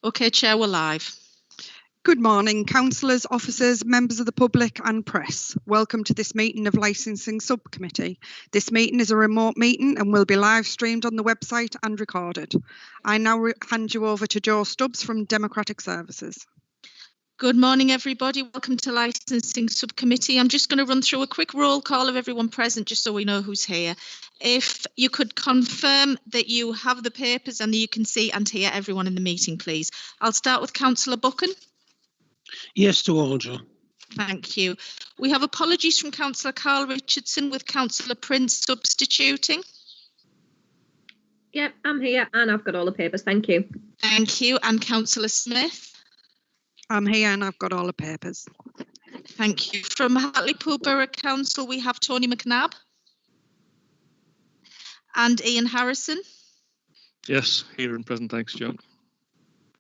Okay, Chair, we're live. Good morning, councillors, officers, members of the public and press. Welcome to this meeting of Licensing Subcommittee. This meeting is a remote meeting and will be live streamed on the website and recorded. I now hand you over to Joe Stubbs from Democratic Services. Good morning, everybody. Welcome to Licensing Subcommittee. I'm just going to run through a quick roll call of everyone present, just so we know who's here. If you could confirm that you have the papers and that you can see and hear everyone in the meeting, please. I'll start with Councillor Buchan. Yes to all, Joe. Thank you. We have apologies from Councillor Carl Richardson with Councillor Prince substituting. Yep, I'm here and I've got all the papers. Thank you. Thank you. And Councillor Smith. I'm here and I've got all the papers. Thank you. From Hartlepool Borough Council, we have Tony McNabb and Ian Harrison. Yes, here and present. Thanks, John.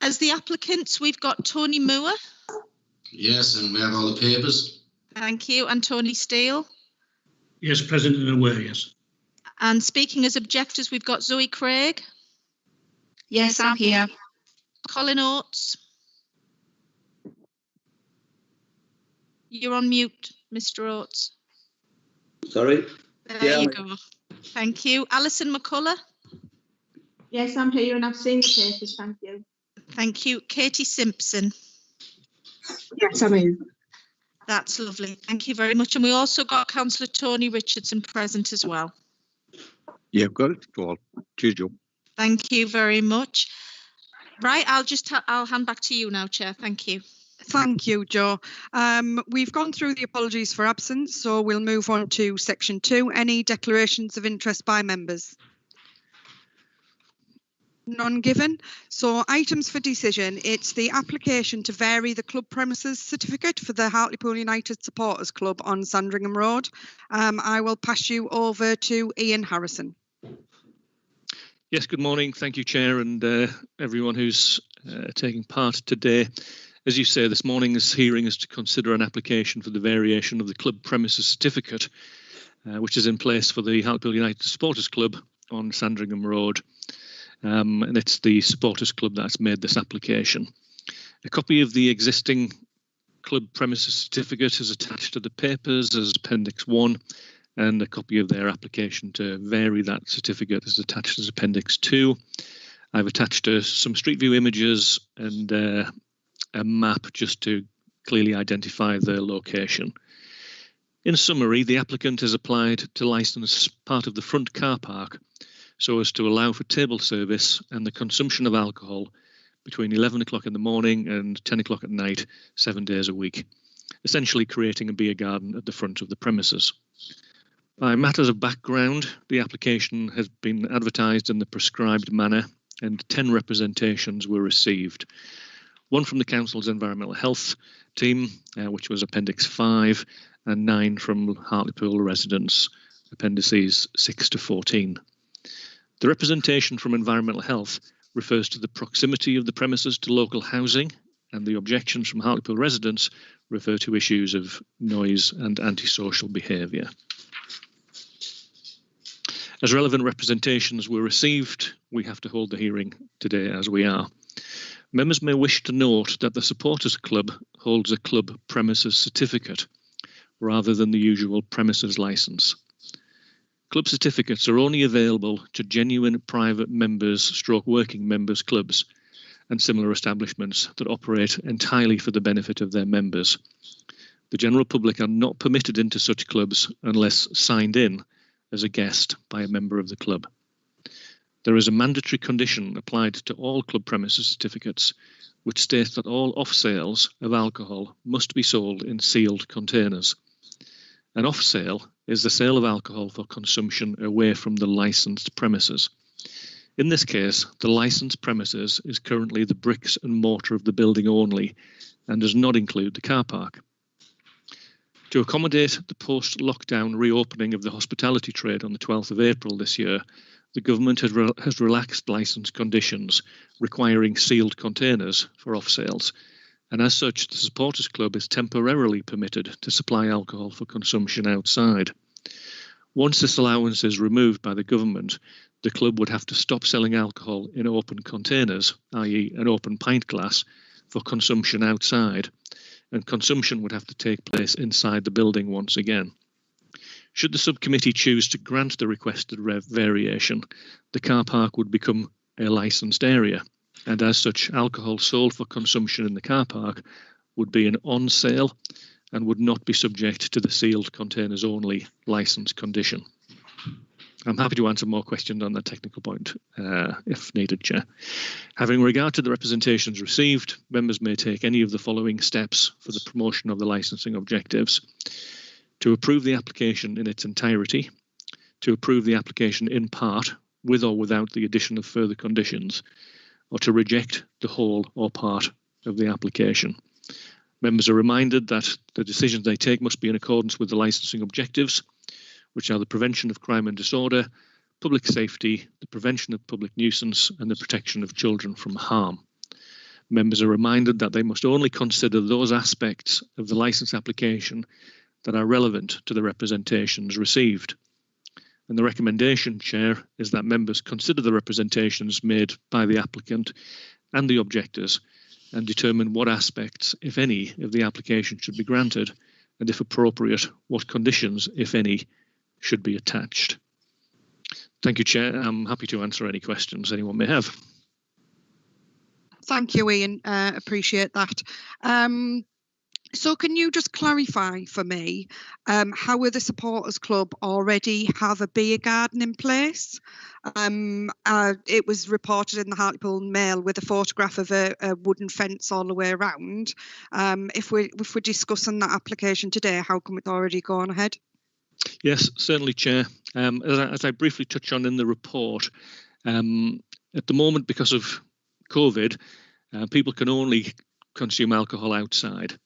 As the applicants, we've got Tony Moore. Yes, and we have all the papers. Thank you. And Tony Steele. Yes, present and aware, yes. And speaking as objectors, we've got Zoe Craig. Yes, I'm here. Colin Oates. You're on mute, Mr. Oates. Sorry? There you go. Thank you. Alison McCullough. Yes, I'm here and I've seen the papers, thank you. Thank you. Katie Simpson. Yes, I'm here. That's lovely. Thank you very much. And we also got Councillor Tony Richardson present as well. Yeah, I've got it. Go on. Cheers, Joe. Thank you very much. Right, I'll hand back to you now, Chair. Thank you. Thank you, Joe. We've gone through the apologies for absence, so we'll move on to section 2. Any declarations of interest by members? None given. So items for decision, it's the application to vary the club premises certificate for the Hartlepool United Supporters Club on Sandringham Road. I will pass you over to Ian Harrison. Yes, good morning. Thank you, Chair, and everyone who's taking part today. As you say, this morning's hearing is to consider an application for the variation of the club premises certificate, which is in place for the Hartlepool United Supporters Club on Sandringham Road. And it's the Supporters Club that's made this application. A copy of the existing club premises certificate is attached to the papers as Appendix 1, and a copy of their application to vary that certificate is attached as Appendix 2. I've attached some Street View images and a map just to clearly identify the location. In summary, the applicant has applied to license part of the front car park so as to allow for table service and the consumption of alcohol between 11 o'clock in the morning and 10 o'clock at night, 7 days a week, essentially creating a beer garden at the front of the premises. By matters of background, the application has been advertised in the prescribed manner and 10 representations were received. One from the Council's Environmental Health team, which was Appendix 5, and 9 from Hartlepool residents, Appendices 6 to 14. The representation from Environmental Health refers to the proximity of the premises to local housing, and the objections from Hartlepool residents refer to issues of noise and antisocial behaviour. As relevant representations were received, we have to hold the hearing today as we are. Members may wish to note that the Supporters Club holds a club premises certificate rather than the usual premises licence. Club certificates are only available to genuine private members / working members clubs and similar establishments that operate entirely for the benefit of their members. The general public are not permitted into such clubs unless signed in as a guest by a member of the club. There is a mandatory condition applied to all club premises certificates, which states that all off-sales of alcohol must be sold in sealed containers. An off-sale is the sale of alcohol for consumption away from the licensed premises. In this case, the licensed premises is currently the bricks and mortar of the building only and does not include the car park. To accommodate the post-lockdown reopening of the hospitality trade on the 12th of April this year, the government has relaxed licence conditions requiring sealed containers for off-sales, and as such the Supporters Club is temporarily permitted to supply alcohol for consumption outside. Once this allowance is removed by the government, the club would have to stop selling alcohol in open containers, i.e. an open pint glass, for consumption outside, and consumption would have to take place inside the building once again. Should the subcommittee choose to grant the requested variation, the car park would become a licensed area, and as such, alcohol sold for consumption in the car park would be an on sale and would not be subject to the sealed containers only licence condition. I'm happy to answer more questions on that technical point if needed, Chair. Having regard to the representations received, members may take any of the following steps for the promotion of the licensing objectives: to approve the application in its entirety, to approve the application in part with or without the addition of further conditions, or to reject the whole or part of the application. Members are reminded that the decisions they take must be in accordance with the licensing objectives, which are the prevention of crime and disorder, public safety, the prevention of public nuisance, and the protection of children from harm. Members are reminded that they must only consider those aspects of the licence application that are relevant to the representations received. And the recommendation, Chair, is that members consider the representations made by the applicant and the objectors and determine what aspects, if any, of the application should be granted, and if appropriate, what conditions, if any, should be attached. Thank you, Chair. I'm happy to answer any questions anyone may have. Thank you, Ian. Appreciate that. So can you just clarify for me, how will the Supporters Club already have a beer garden in place? It was reported in the Hartlepool Mail with a photograph of a wooden fence all the way around. If we're discussing that application today, how come it's already gone ahead? Yes, certainly, Chair. As I briefly touch on in the report, at the moment, because of COVID, people can only consume alcohol outside.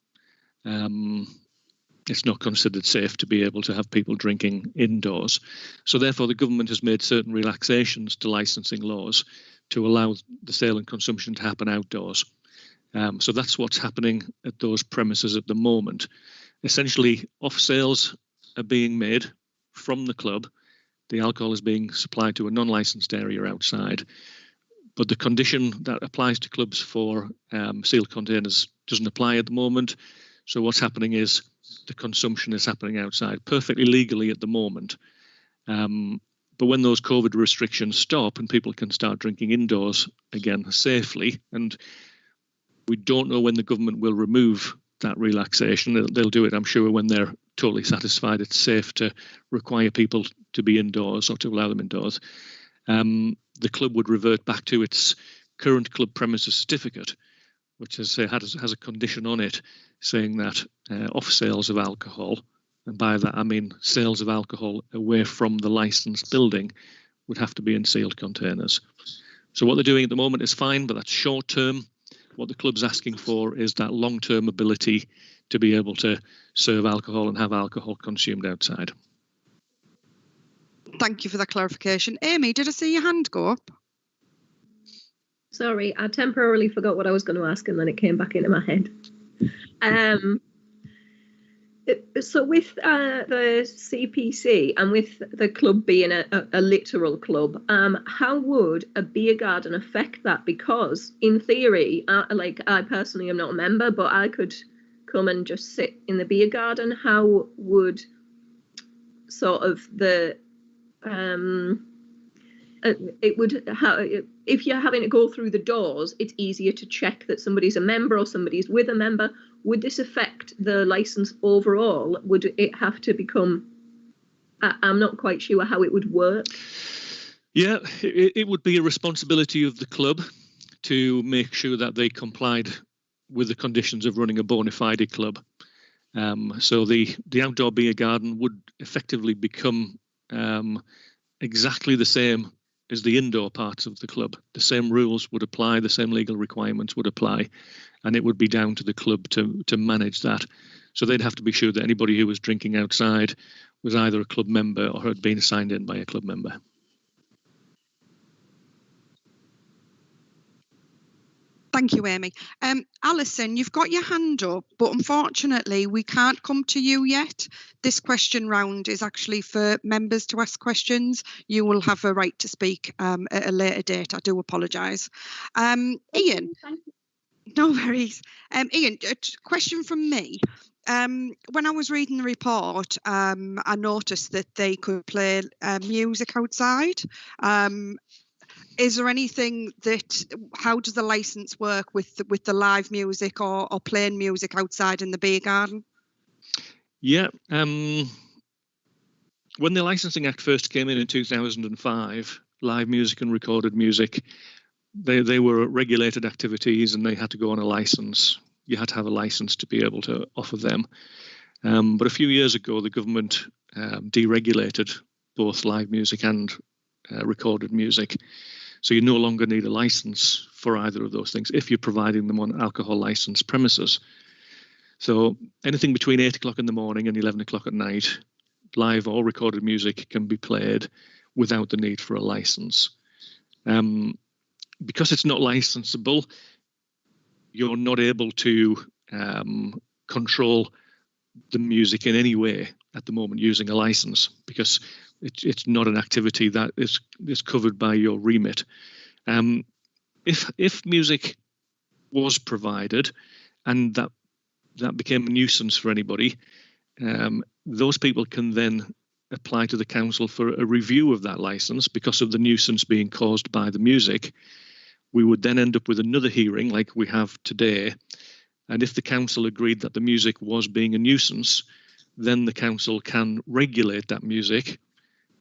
It's not considered safe to be able to have people drinking indoors. So therefore, the government has made certain relaxations to licensing laws to allow the sale and consumption to happen outdoors. So that's what's happening at those premises at the moment. Essentially, off sales are being made from the club. The alcohol is being supplied to a non-licensed area outside. But the condition that applies to clubs for sealed containers doesn't apply at the moment. So what's happening is the consumption is happening outside perfectly legally at the moment. But when those COVID restrictions stop and people can start drinking indoors again safely, and we don't know when the government will remove that relaxation. They'll do it, I'm sure, when they're totally satisfied it's safe to require people to be indoors or to allow them indoors. The club would revert back to its current club premises certificate, which has a condition on it saying that off sales of alcohol, and by that I mean sales of alcohol away from the licensed building, would have to be in sealed containers. So what they're doing at the moment is fine, but that's short term. What the club's asking for is that long-term ability to be able to serve alcohol and have alcohol consumed outside. Thank you for that clarification. Amy, did I see your hand go up? Sorry, I temporarily forgot what I was going to ask and then it came back into my head. So with the CPC and with the club being a literal club, how would a beer garden affect that? Because in theory, I personally am not a member, but I could come and just sit in the beer garden. How would sort of the if you're having to go through the doors, it's easier to check that somebody's a member or somebody's with a member. Would this affect the license overall? Would it have to become, I'm not quite sure how it would work. Yeah, it would be a responsibility of the club to make sure that they complied with the conditions of running a bona fide club. So the outdoor beer garden would effectively become exactly the same as the indoor parts of the club. The same rules would apply, the same legal requirements would apply, and it would be down to the club to manage that. So they'd have to be sure that anybody who was drinking outside was either a club member or had been signed in by a club member. Thank you, Amy. Alison, you've got your hand up, but unfortunately we can't come to you yet. This question round is actually for members to ask questions. You will have a right to speak at a later date. I do apologise. Ian, no worries. Ian, a question from me. When I was reading the report, I noticed that they could play music outside. Is there anything how does the licence work with the live music or playing music outside in the beer garden? Yeah, when the Licensing Act first came in 2005, live music and recorded music, they were regulated activities and they had to go on a licence. You had to have a licence to be able to offer them. But a few years ago, the government deregulated both live music and recorded music. So you no longer need a licence for either of those things if you're providing them on alcohol licensed premises. So anything between 8 o'clock in the morning and 11 o'clock at night, live or recorded music can be played without the need for a licence. Because it's not licensable, you're not able to control the music in any way at the moment using a licence, because it's not an activity that is covered by your remit. If music was provided and that became a nuisance for anybody, those people can then apply to the council for a review of that licence because of the nuisance being caused by the music. We would then end up with another hearing like we have today. And if the council agreed that the music was being a nuisance, then the council can regulate that music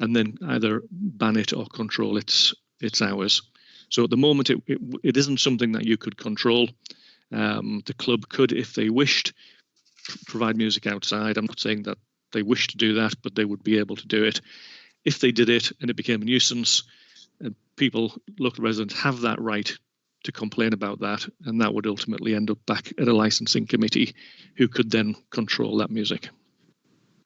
and then either ban it or control its hours. So at the moment, it isn't something that you could control. The club could, if they wished, provide music outside. I'm not saying that they wish to do that, but they would be able to do it. If they did it and it became a nuisance, local residents have that right to complain about that, and that would ultimately end up back at a licensing committee who could then control that music.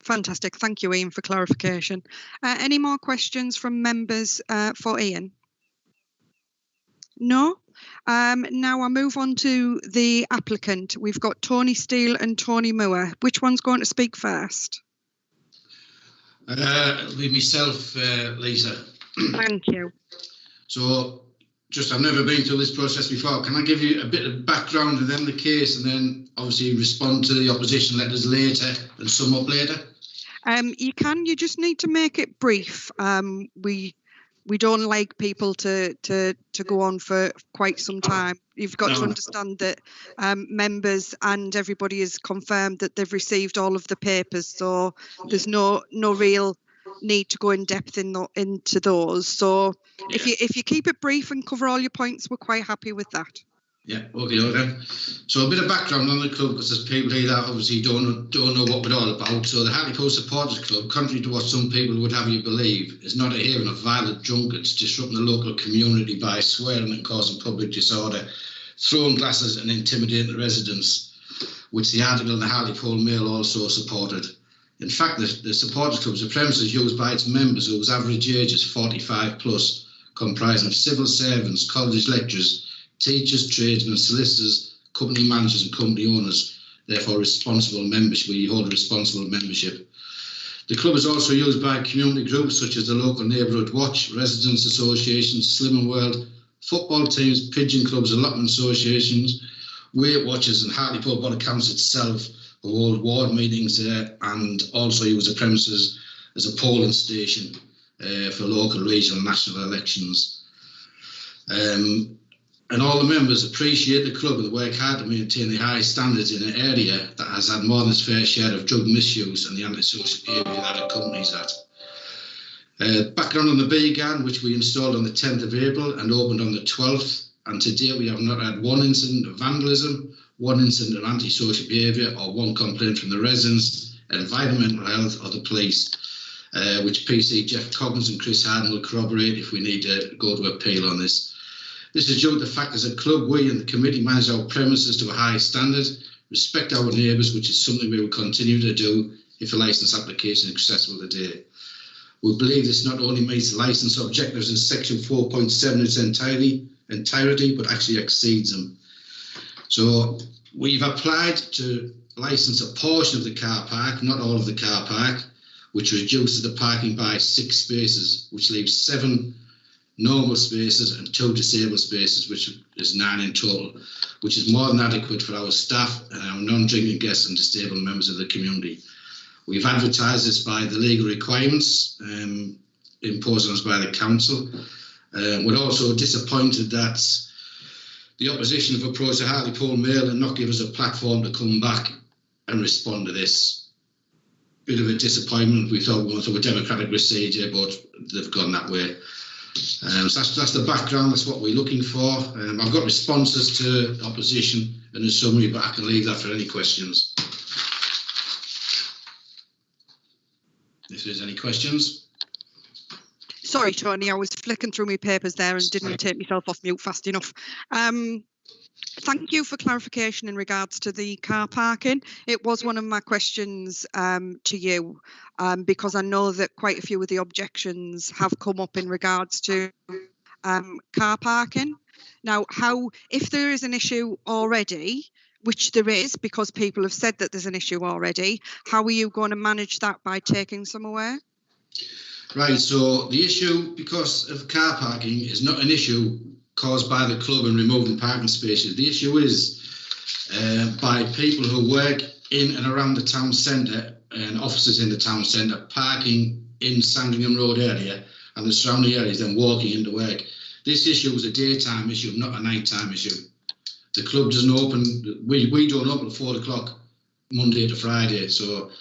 Fantastic. Thank you, Ian, for clarification. Any more questions from members for Ian? No? Now I move on to the applicant. We've got Tony Steele and Tony Moore. Which one's going to speak first? It'll be myself, Lisa. Thank you. So, I've never been through this process before. Can I give you a bit of background and then the case, and then obviously respond to the opposition letters later and sum up later? You can. You just need to make it brief. We don't like people to go on for quite some time. You've got to understand that members and everybody has confirmed that they've received all of the papers, so there's no real need to go in depth into those. So yeah. If you keep it brief and cover all your points, we're quite happy with that. Yeah, okay then. So a bit of background on the club, because there's people here that obviously don't know what we're all about. So the Hartlepool Supporters Club, contrary to what some people would have you believe, is not a haven of violent drunkards disrupting the local community by swearing and causing public disorder, throwing glasses and intimidating the residents, which the article in the Hartlepool Mail also supported. In fact, the Supporters Club is a premises used by its members whose average age is 45 plus, comprising of civil servants, college lecturers, teachers, tradesmen, solicitors, company managers and company owners, therefore responsible membership. We hold responsible membership. The club is also used by community groups such as the local Neighbourhood Watch, residents associations, Slimming World, football teams, pigeon clubs, allotment associations, Weight Watchers, and Hartlepool Borough Council itself who hold ward meetings there, and also use the premises as a polling station for local, regional and national elections. And all the members appreciate the club and work hard to maintain the high standards in an area that has had more than its fair share of drug misuse and the antisocial behaviour that accompanies that. Background on the beer garden, which we installed on the 10th of April and opened on the 12th, and to date we have not had one incident of vandalism, one incident of antisocial behaviour, or one complaint from the residents, environmental health or the police, which PC Jeff Coggins and Chris Harden will corroborate if we need to go to appeal on this. This is due to the fact as a club, we and the committee manage our premises to a high standard, respect our neighbours, which is something we will continue to do if a licence application is accessible today. We believe this not only meets the licence objectives in section 4.7 in its entirety, but actually exceeds them. So we've applied to license a portion of the car park, not all of the car park, which reduces the parking by 6 spaces, which leaves 7 normal spaces and 2 disabled spaces, which is 9 in total, which is more than adequate for our staff and our non-drinking guests and disabled members of the community. We've advertised this by the legal requirements imposed on us by the council. We're also disappointed that the opposition have approached the Hartlepool Mail and not give us a platform to come back and respond to this. Bit of a disappointment. We thought we were going through a democratic procedure, but they've gone that way. So that's the background. That's what we're looking for. I've got responses to opposition in a summary, but I can leave that for any questions. If there's any questions. Sorry, Tony, I was flicking through my papers there and didn't take myself off mute fast enough. Thank you for clarification in regards to the car parking. It was one of my questions to you, because I know that quite a few of the objections have come up in regards to car parking. Now, if there is an issue already, which there is because people have said that there's an issue already, how are you going to manage that by taking some away? Right, so the issue, because of car parking, is not an issue caused by the club and removing parking spaces. The issue is by people who work in and around the town centre and offices in the town centre parking in Sandringham Road area and the surrounding areas, then walking into work. This issue is a daytime issue, not a nighttime issue. The club doesn't open, we don't open at 4 o'clock Monday to Friday, so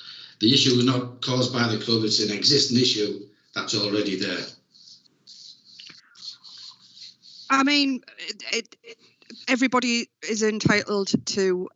the issue is not caused by the club, it's an existing issue that's already there. I mean, everybody is entitled to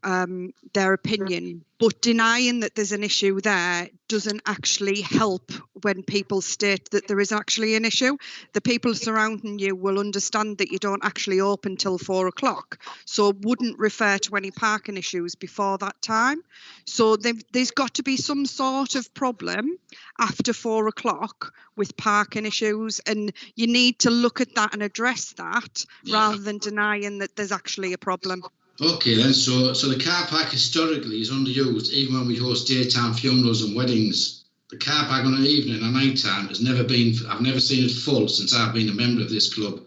their opinion, but denying that there's an issue there doesn't actually help when people state that there is actually an issue. The people surrounding you will understand that you don't actually open till 4 o'clock, so wouldn't refer to any parking issues before that time. So there's got to be some sort of problem after 4 o'clock with parking issues, and you need to look at that and address that rather than denying that there's actually a problem. Okay then, so the car park historically is underused even when we host daytime funerals and weddings. The car park on an evening and night time has never been, I've never seen it full since I've been a member of this club.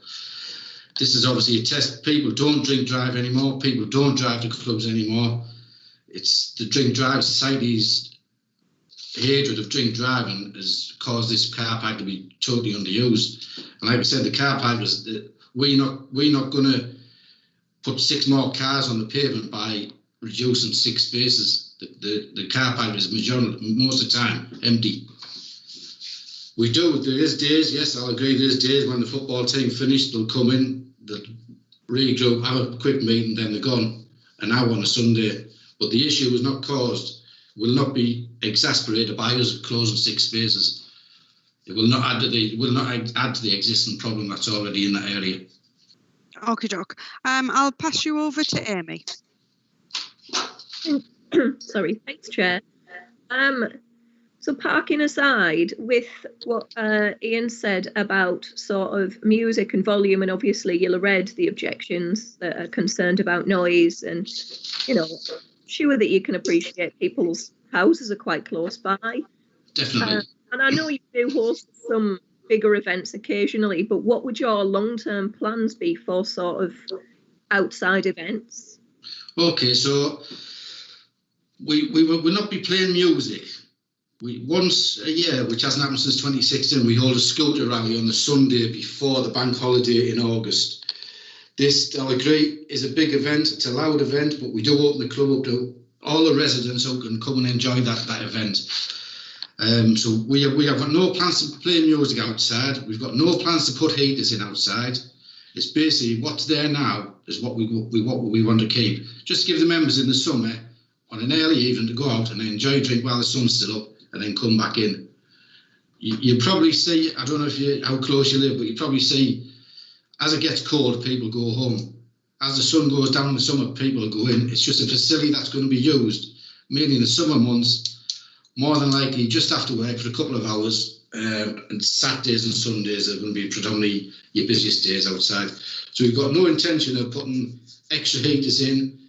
This is obviously a test. People don't drink drive anymore. People don't drive to clubs anymore. It's the drink drive society's hatred of drink driving has caused this car park to be totally underused. And like I said, the car park was, we're not going to put 6 more cars on the pavement by reducing 6 spaces. The car park is most of the time empty. We do, there is days, yes, I'll agree, there's days when the football team finished, they'll come in, they'll regroup, have a quick meeting, then they're gone, an hour on a Sunday. But the issue is not caused, will not be exasperated by us closing 6 spaces. It will not add to the existing problem that's already in that area. Okie doke. I'll pass you over to Amy. Sorry, thanks, Chair. So parking aside, with what Ian said about sort of music and volume, and obviously you'll have read the objections that are concerned about noise, and, you know, sure that you can appreciate people's houses are quite close by. Definitely. And I know you do host some bigger events occasionally, but what would your long-term plans be for sort of outside events? Okay, so we will not be playing music. We once a year, which hasn't happened since 2016, we hold a scooter rally on the Sunday before the bank holiday in August. This, I'll agree, is a big event. It's a loud event, but we do open the club up to all the residents who can come and enjoy that event. So we have got no plans to play music outside. We've got no plans to put heaters in outside. It's basically what's there now is what we want to keep. Just give the members in the summer on an early evening to go out and enjoy a drink while the sun's still up, and then come back in. You probably see, I don't know how close you live, but you probably see as it gets cold, people go home. As the sun goes down in the summer, people go in. It's just a facility that's going to be used mainly in the summer months, more than likely just after work for a couple of hours, and Saturdays and Sundays are going to be predominantly your busiest days outside. So we've got no intention of putting extra heaters in.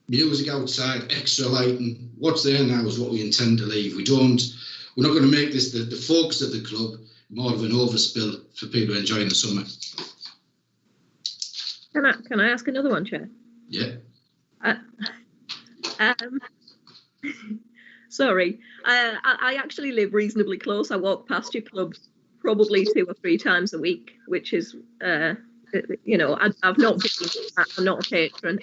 music outside, extra lighting. What's there now is what we intend to leave. We're not going to make this the focus of the club, more of an overspill for people enjoying the summer. Can I ask another one, Chair? Yeah. Sorry, I actually live reasonably close. I walk past your club probably 2 or 3 times a week, which is, you know, I've not been, I'm not a patron,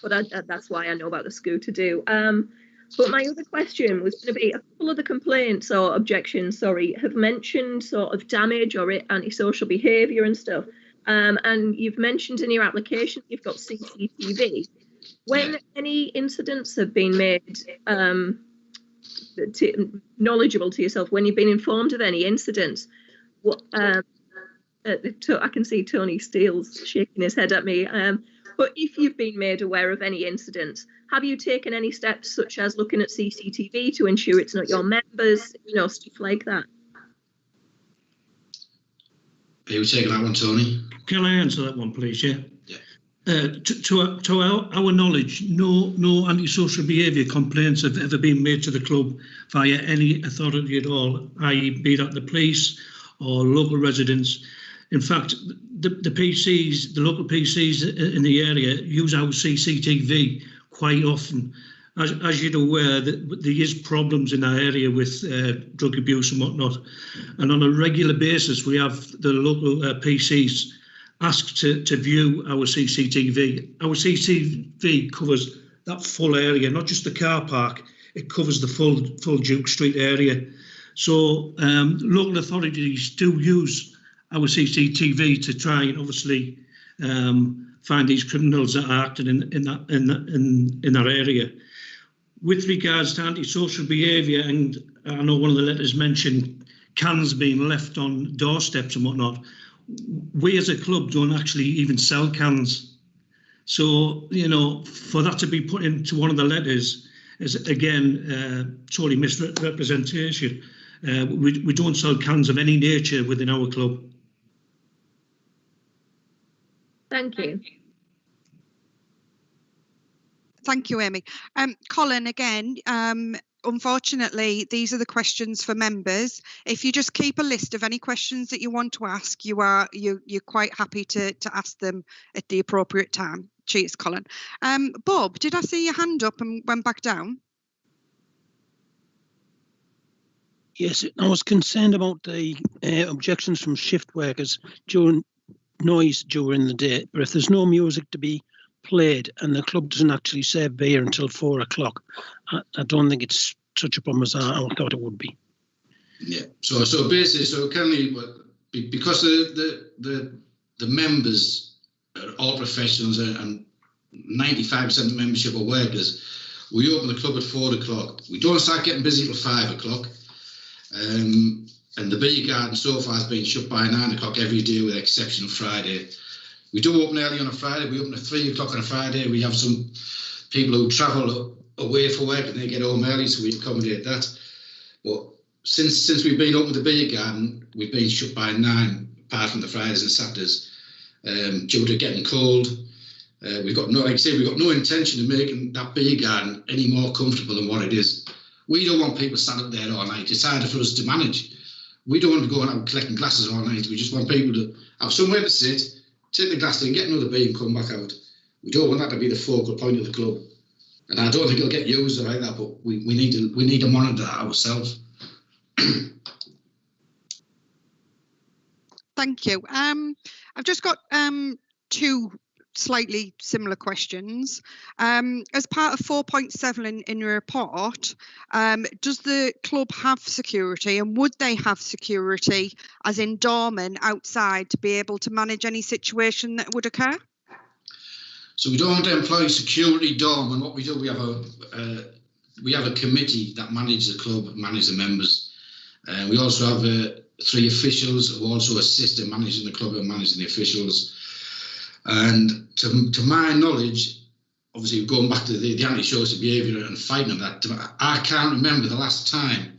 but that's why I know about the scooter do. But my other question was going to be, a couple of the complaints or objections, sorry, have mentioned sort of damage or antisocial behaviour and stuff. And you've mentioned in your application you've got CCTV. When any incidents have been made knowledgeable to yourself, when you've been informed of any incidents, what I can see Tony Steele's shaking his head at me. But if you've been made aware of any incidents, have you taken any steps such as looking at CCTV to ensure it's not your members, you know, stuff like that? Are you taking that one, Tony? Can I answer that one, please? Yeah. To our knowledge, no antisocial behaviour complaints have ever been made to the club via any authority at all, i.e. be that the police or local residents. In fact, the PCs, the local PCs in the area use our CCTV quite often. As you're aware, that there is problems in our area with drug abuse and whatnot. And on a regular basis, we have the local PCs asked to view our CCTV. Our CCTV covers that full area, not just the car park. It covers the full Duke Street area. So local authorities do use our CCTV to try and obviously find these criminals that are acting in that area. With regards to antisocial behaviour, and I know one of the letters mentioned cans being left on doorsteps and whatnot, we as a club don't actually even sell cans. So, you know, for that to be put into one of the letters is, again, totally misrepresentation. We don't sell cans of any nature within our club. Thank you. Thank you, Amy. Colin, again, unfortunately, these are the questions for members. If you just keep a list of any questions that you want to ask, you're quite happy to ask them at the appropriate time. Cheers, Colin. Bob, did I see your hand up and went back down? Yes, I was concerned about the objections from shift workers during noise during the day. But if there's no music to be played and the club doesn't actually serve beer until 4 o'clock, I don't think it's such a problem as I thought it would be. Yeah. So basically, so currently, because the members are all professionals and 95% of the membership are workers, we open the club at 4 o'clock. We don't start getting busy till 5 o'clock. And the beer garden so far has been shut by 9 o'clock every day, with the exception of Friday. We do open early on a Friday. We open at 3 o'clock on a Friday. We have some people who travel away for work and they get home early, so we accommodate that. But since we've been open the beer garden, we've been shut by 9, apart from the Fridays and Saturdays, due to getting cold. We've got no intention of making that beer garden any more comfortable than what it is. We don't want people standing up there all night. It's harder for us to manage. We don't want to go out collecting glasses all night. We just want people to have somewhere to sit, take the glass in, get another beer and come back out. We don't want that to be the focal point of the club. And I don't think it'll get used like that, but we need to monitor that ourselves. Thank you. I've just got 2 slightly similar questions. As part of 4.7 in your report, does the club have security, and would they have security as in doormen outside to be able to manage any situation that would occur? So we don't employ security doormen. What we do, we have a committee that manages the club, manage the members. We also have 3 officials who also assist in managing the club and managing the officials. And to my knowledge, obviously going back to the antisocial behaviour and fighting of that, I can't remember the last time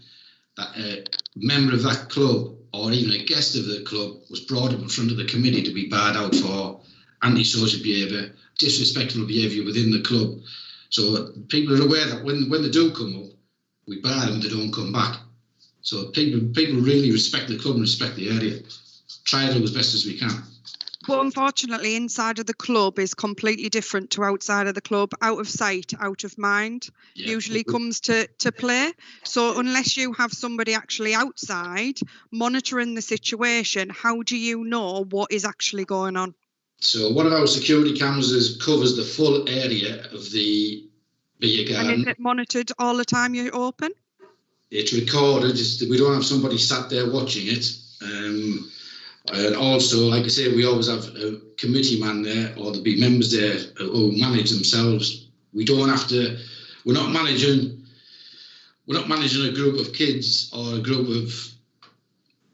that a member of that club or even a guest of the club was brought up in front of the committee to be barred out for antisocial behaviour, disrespectful behaviour within the club. So people are aware that when they do come up, we bar them, they don't come back. So people really respect the club and respect the area. Try to do as best as we can. But unfortunately, inside of the club is completely different to outside of the club. Out of sight, out of mind usually comes to play. So unless you have somebody actually outside monitoring the situation, how do you know what is actually going on? So one of our security cameras covers the full area of the beer garden. And is it monitored all the time you're open? It's recorded. We don't have somebody sat there watching it. And also, like I say, we always have a committee man there, or there'll be members there who manage themselves. We don't have to. We're not managing a group of kids or a group of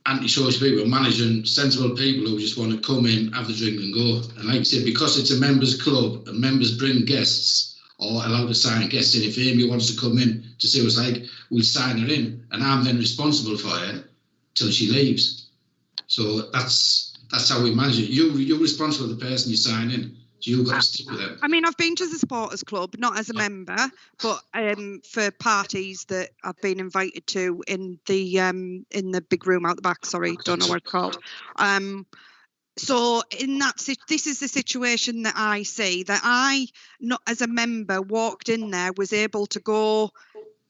antisocial people. We're managing sensible people who just want to come in, have the drink and go. And like I said, because it's a members club and members bring guests or allowed to sign guests in. If Amy wants to come in to see what it's like, we'll sign her in, and I'm then responsible for her till she leaves. So that's how we manage it. You're responsible for the person you sign in, so you've got to stick with them. I mean, I've been to the supporters club, not as a member, but for parties that I've been invited to in the big room out the back. Sorry, don't know what it's called. So in that, this is the situation that I see, that I, not as a member, walked in there, was able to go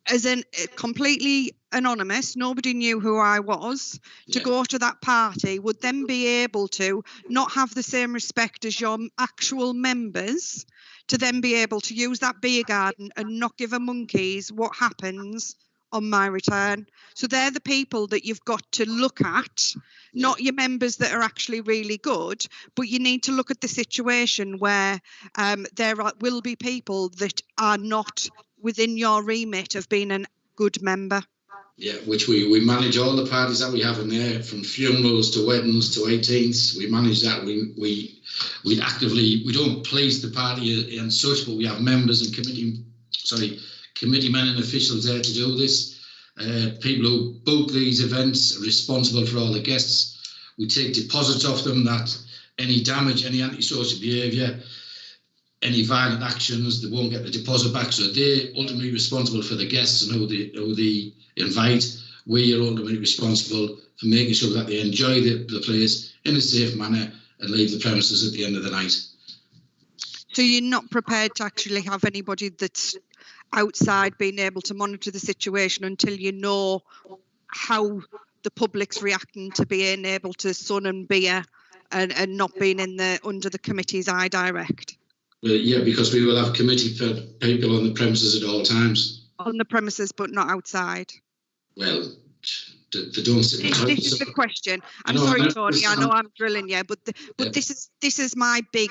as in completely anonymous, nobody knew who I was, to go to that party, would then be able to not have the same respect as your actual members, to then be able to use that beer garden and not give a monkeys what happens on my return. So they're the people that you've got to look at, not your members that are actually really good, but you need to look at the situation where there will be people that are not within your remit of being a good member. Yeah, which we manage all the parties that we have in there, from funerals to weddings to 18th. We manage that. We actively, we don't police the party and such, but we have members and committee men and officials there to do this. People who book these events are responsible for all the guests. We take deposits off them, that any damage, any antisocial behaviour, any violent actions, they won't get the deposit back. So they're ultimately responsible for the guests and who they invite. We are ultimately responsible for making sure that they enjoy the place in a safe manner and leave the premises at the end of the night. So you're not prepared to actually have anybody that's outside being able to monitor the situation until you know how the public's reacting to being able to sun and beer and not being under the committee's eye direct? Yeah, because we will have committee people on the premises at all times. On the premises, but not outside. Well, they don't sit. This is the question. I'm sorry, Tony. I know I'm drilling you, but this is my big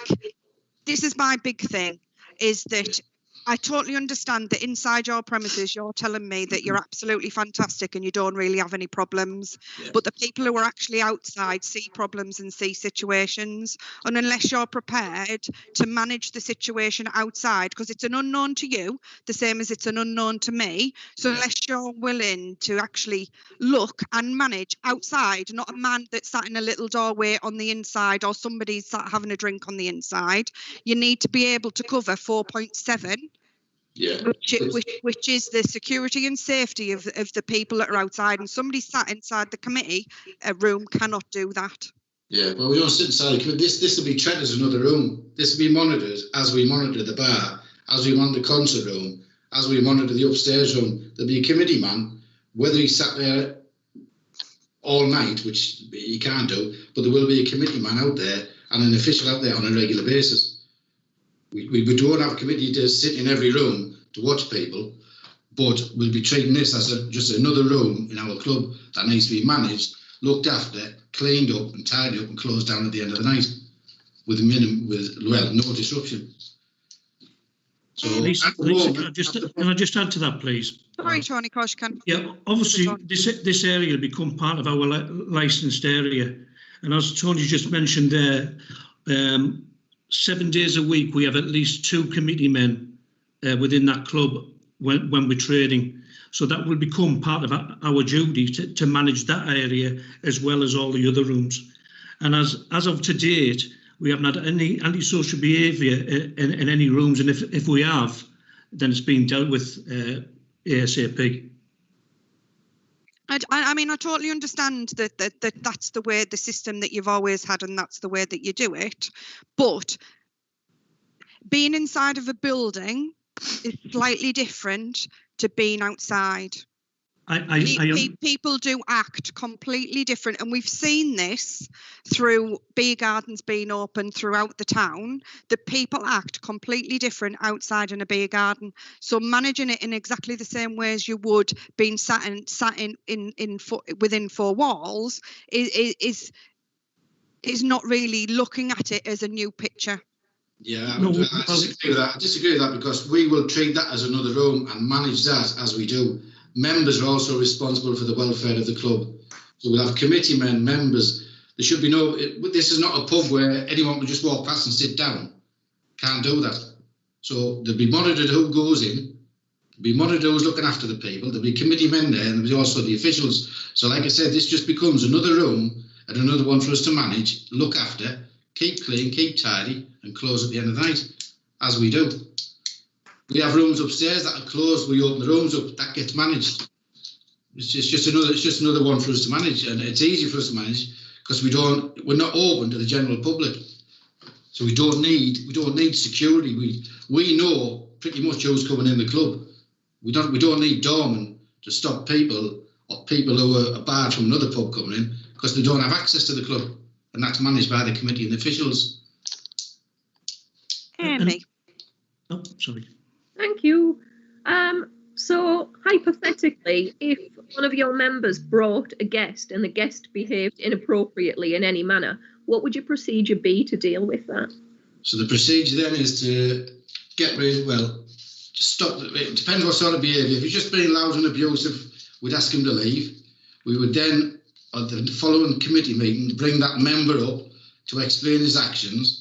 thing. Is that I totally understand that inside your premises, you're telling me that you're absolutely fantastic and you don't really have any problems. Yeah. But the people who are actually outside see problems and see situations. And unless you're prepared to manage the situation outside, because it's an unknown to you, the same as it's an unknown to me. So unless you're willing to actually look and manage outside, not a man that's sat in a little doorway on the inside or somebody's sat having a drink on the inside, you need to be able to cover 4.7. Yeah, which is the security and safety of the people that are outside, and somebody sat inside the committee room cannot do that. Yeah, well, we don't sit inside. This will be treated as another room. This will be monitored as we monitor the bar, as we monitor the concert room, as we monitor the upstairs room. There'll be a committee man, whether he sat there all night, which he can't do, but there will be a committee man out there and an official out there on a regular basis. We don't have a committee to sit in every room to watch people, but we'll be treating this as just another room in our club that needs to be managed, looked after, cleaned up and tidied up and closed down at the end of the night with no disruption. So, Lisa, can I just add to that, please? Sorry, Tony, of course you can. Yeah, obviously this area will become part of our licensed area, and as Tony just mentioned there, 7 days a week we have at least 2 committee men within that club when we're trading. So that will become part of our duty to manage that area as well as all the other rooms. And as of to date, we haven't had any antisocial behaviour in any rooms, and if we have, then it's been dealt with ASAP. I mean, I totally understand that that's the way, the system that you've always had, and that's the way that you do it. But being inside of a building is slightly different to being outside. People do act completely different, and we've seen this through beer gardens being open throughout the town, that people act completely different outside in a beer garden. So managing it in exactly the same way as you would being sat within four walls is not really looking at it as a new picture. Yeah, I disagree with that. I disagree with that, because we will treat that as another room and manage that as we do. Members are also responsible for the welfare of the club. So we'll have committee members. There should be no, this is not a pub where anyone can just walk past and sit down. Can't do that. So there'll be monitored who goes in, there'll be monitored who's looking after the people, there'll be committee men there, and there'll be also the officials. So like I said, this just becomes another room and another one for us to manage, look after, keep clean, keep tidy, and close at the end of the night, as we do. We have rooms upstairs that are closed. We open the rooms up. That gets managed. It's just another one for us to manage, and it's easy for us to manage because we're not open to the general public, so we don't need security. We know pretty much who's coming in the club. We don't need doormen to stop people or people who are barred from another pub coming in, because they don't have access to the club, and that's managed by the committee and the officials. Amy. Oh, sorry. Thank you. So hypothetically, if one of your members brought a guest and the guest behaved inappropriately in any manner, what would your procedure be to deal with that? So the procedure then is to get rid, just stop. It depends what sort of behaviour. If he's just being loud and abusive, we'd ask him to leave. We would then, at the following committee meeting, bring that member up to explain his actions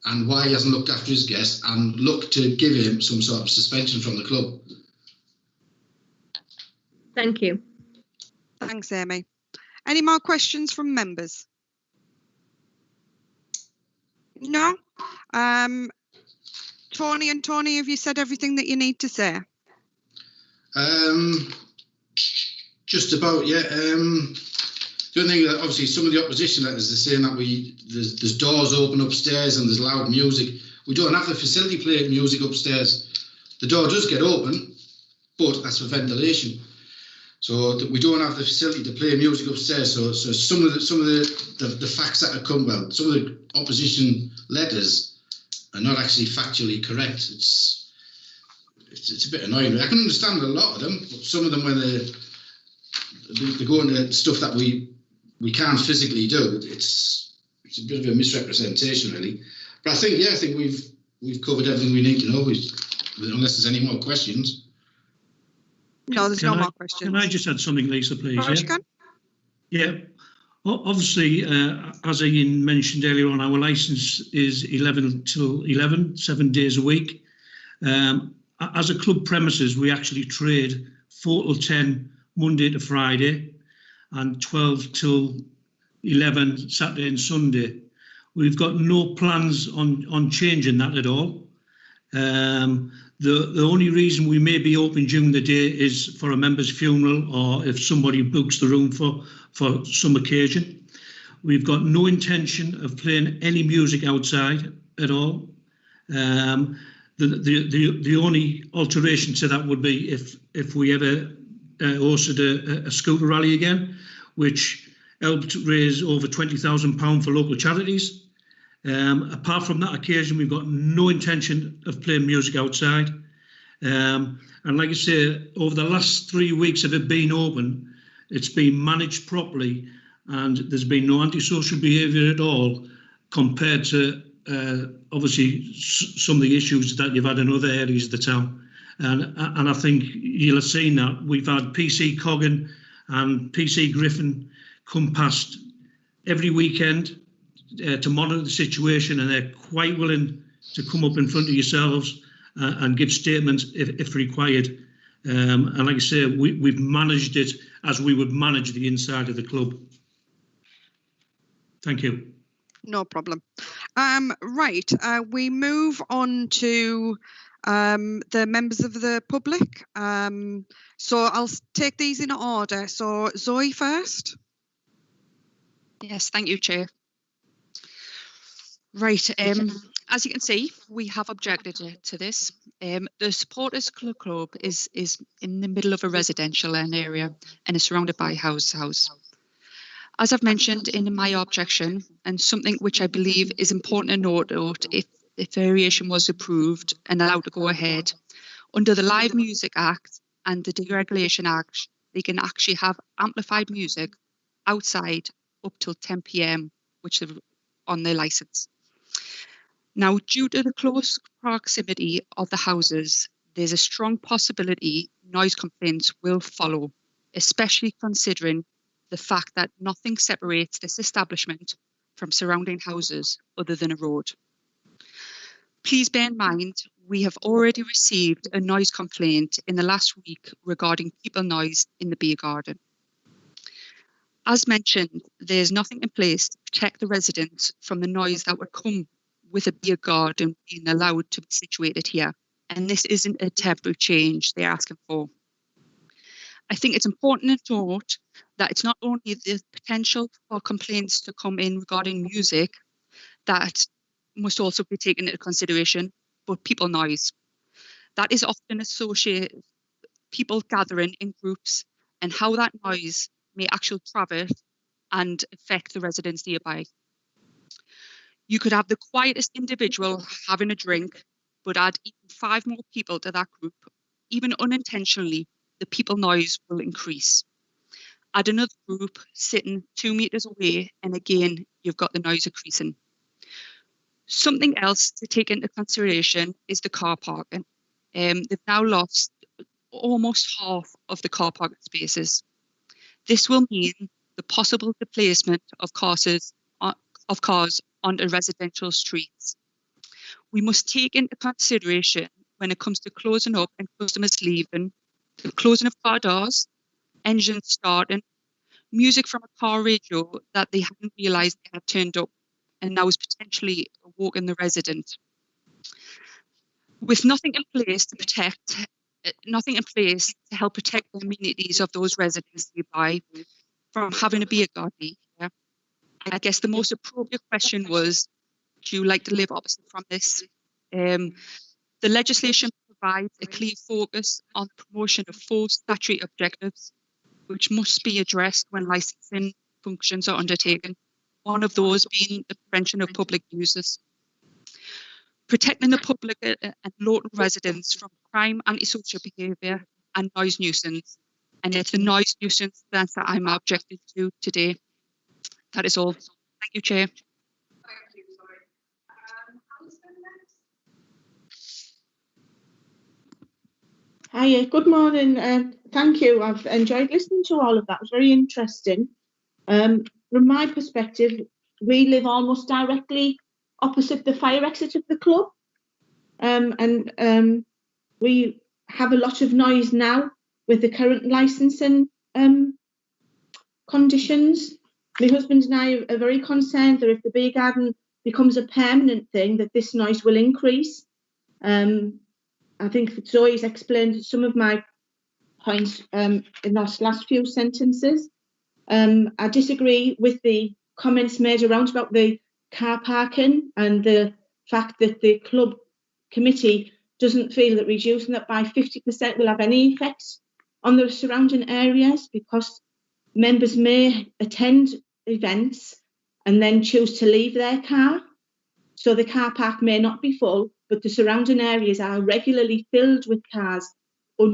and why he hasn't looked after his guests, and look to give him some sort of suspension from the club. Thank you. Thanks, Amy. Any more questions from members? No? Tony, have you said everything that you need to say? Just about, yeah. The only thing that obviously some of the opposition letters are saying that there's doors open upstairs and there's loud music. We don't have the facility playing music upstairs. The door does get open, but that's for ventilation. So we don't have the facility to play music upstairs. So some of the facts that have come, some of the opposition letters are not actually factually correct. It's a bit annoying. I can understand a lot of them, but some of them, when they go into stuff that we can't physically do, it's a bit of a misrepresentation, really. But I think we've covered everything we need to know, unless there's any more questions. No, there's no more questions. Can I just add something, Lisa, please? Yeah. Obviously, as Ian mentioned earlier on, our licence is 11 till 11, 7 days a week. As a club premises, we actually trade 4 till 10 Monday to Friday and 12 till 11 Saturday and Sunday. We've got no plans on changing that at all. The only reason we may be open during the day is for a member's funeral, or if somebody books the room for some occasion. We've got no intention of playing any music outside at all. The only alteration to that would be if we ever hosted a scooter rally again, which helped raise over £20,000 for local charities. Apart from that occasion, we've got no intention of playing music outside. And like I say, over the last 3 weeks of it being open, it's been managed properly, and there's been no antisocial behaviour at all, compared to obviously some of the issues that you've had in other areas of the town. And I think you'll have seen that we've had PC Coggan and PC Griffin come past every weekend to monitor the situation, and they're quite willing to come up in front of yourselves and give statements if required. And like I say, we've managed it as we would manage the inside of the club. Thank you. No problem. Right, we move on to the members of the public. So I'll take these in order. So Zoe first. Yes, thank you, Chair. Right, as you can see, we have objected to this. The Supporters Club is in the middle of a residential area and is surrounded by house. As I've mentioned in my objection, and something which I believe is important to note, if variation was approved and allowed to go ahead, under the Live Music Act and the Deregulation Act, they can actually have amplified music outside up till 10 p.m, which is on their licence. Now, due to the close proximity of the houses, there's a strong possibility noise complaints will follow, especially considering the fact that nothing separates this establishment from surrounding houses other than a road. Please bear in mind, we have already received a noise complaint in the last week regarding people noise in the beer garden. As mentioned, there's nothing in place to protect the residents from the noise that would come with a beer garden being allowed to be situated here. And this isn't a temporary change they're asking for. I think it's important to note that it's not only the potential for complaints to come in regarding music that must also be taken into consideration, but people noise. That is often associated with people gathering in groups and how that noise may actually travel and affect the residents nearby. You could have the quietest individual having a drink, but add even 5 more people to that group. Even unintentionally, the people noise will increase. Add another group sitting 2 meters away, and again, you've got the noise increasing. Something else to take into consideration is the car parking. They've now lost almost half of the car parking spaces. This will mean the possible displacement of cars onto residential streets. We must take into consideration when it comes to closing up and customers leaving, the closing of car doors, engines starting, music from a car radio that they hadn't realised they had turned up and now is potentially awoken the resident. With nothing in place to help protect the amenities of those residents nearby from having a beer garden here, I guess the most appropriate question was, do you like to live opposite from this? The legislation provides a clear focus on the promotion of 4 statutory objectives, which must be addressed when licensing functions are undertaken. One of those being the prevention of public nuisance. Protecting the public and local residents from crime, antisocial behaviour and noise nuisance. And it's the noise nuisance that I'm objecting to today. That is all. Thank you, Chair. Hiya, good morning. Thank you. I've enjoyed listening to all of that. It was very interesting. From my perspective, we live almost directly opposite the fire exit of the club. We have a lot of noise now with the current licensing conditions. My husband and I are very concerned that if the beer garden becomes a permanent thing, that this noise will increase. I think Zoe's explained some of my points in those last few sentences. I disagree with the comments made around about the car parking and the fact that the club committee doesn't feel that reducing that by 50% will have any effect on the surrounding areas, because members may attend events and then choose to leave their car. So the car park may not be full, but the surrounding areas are regularly filled with cars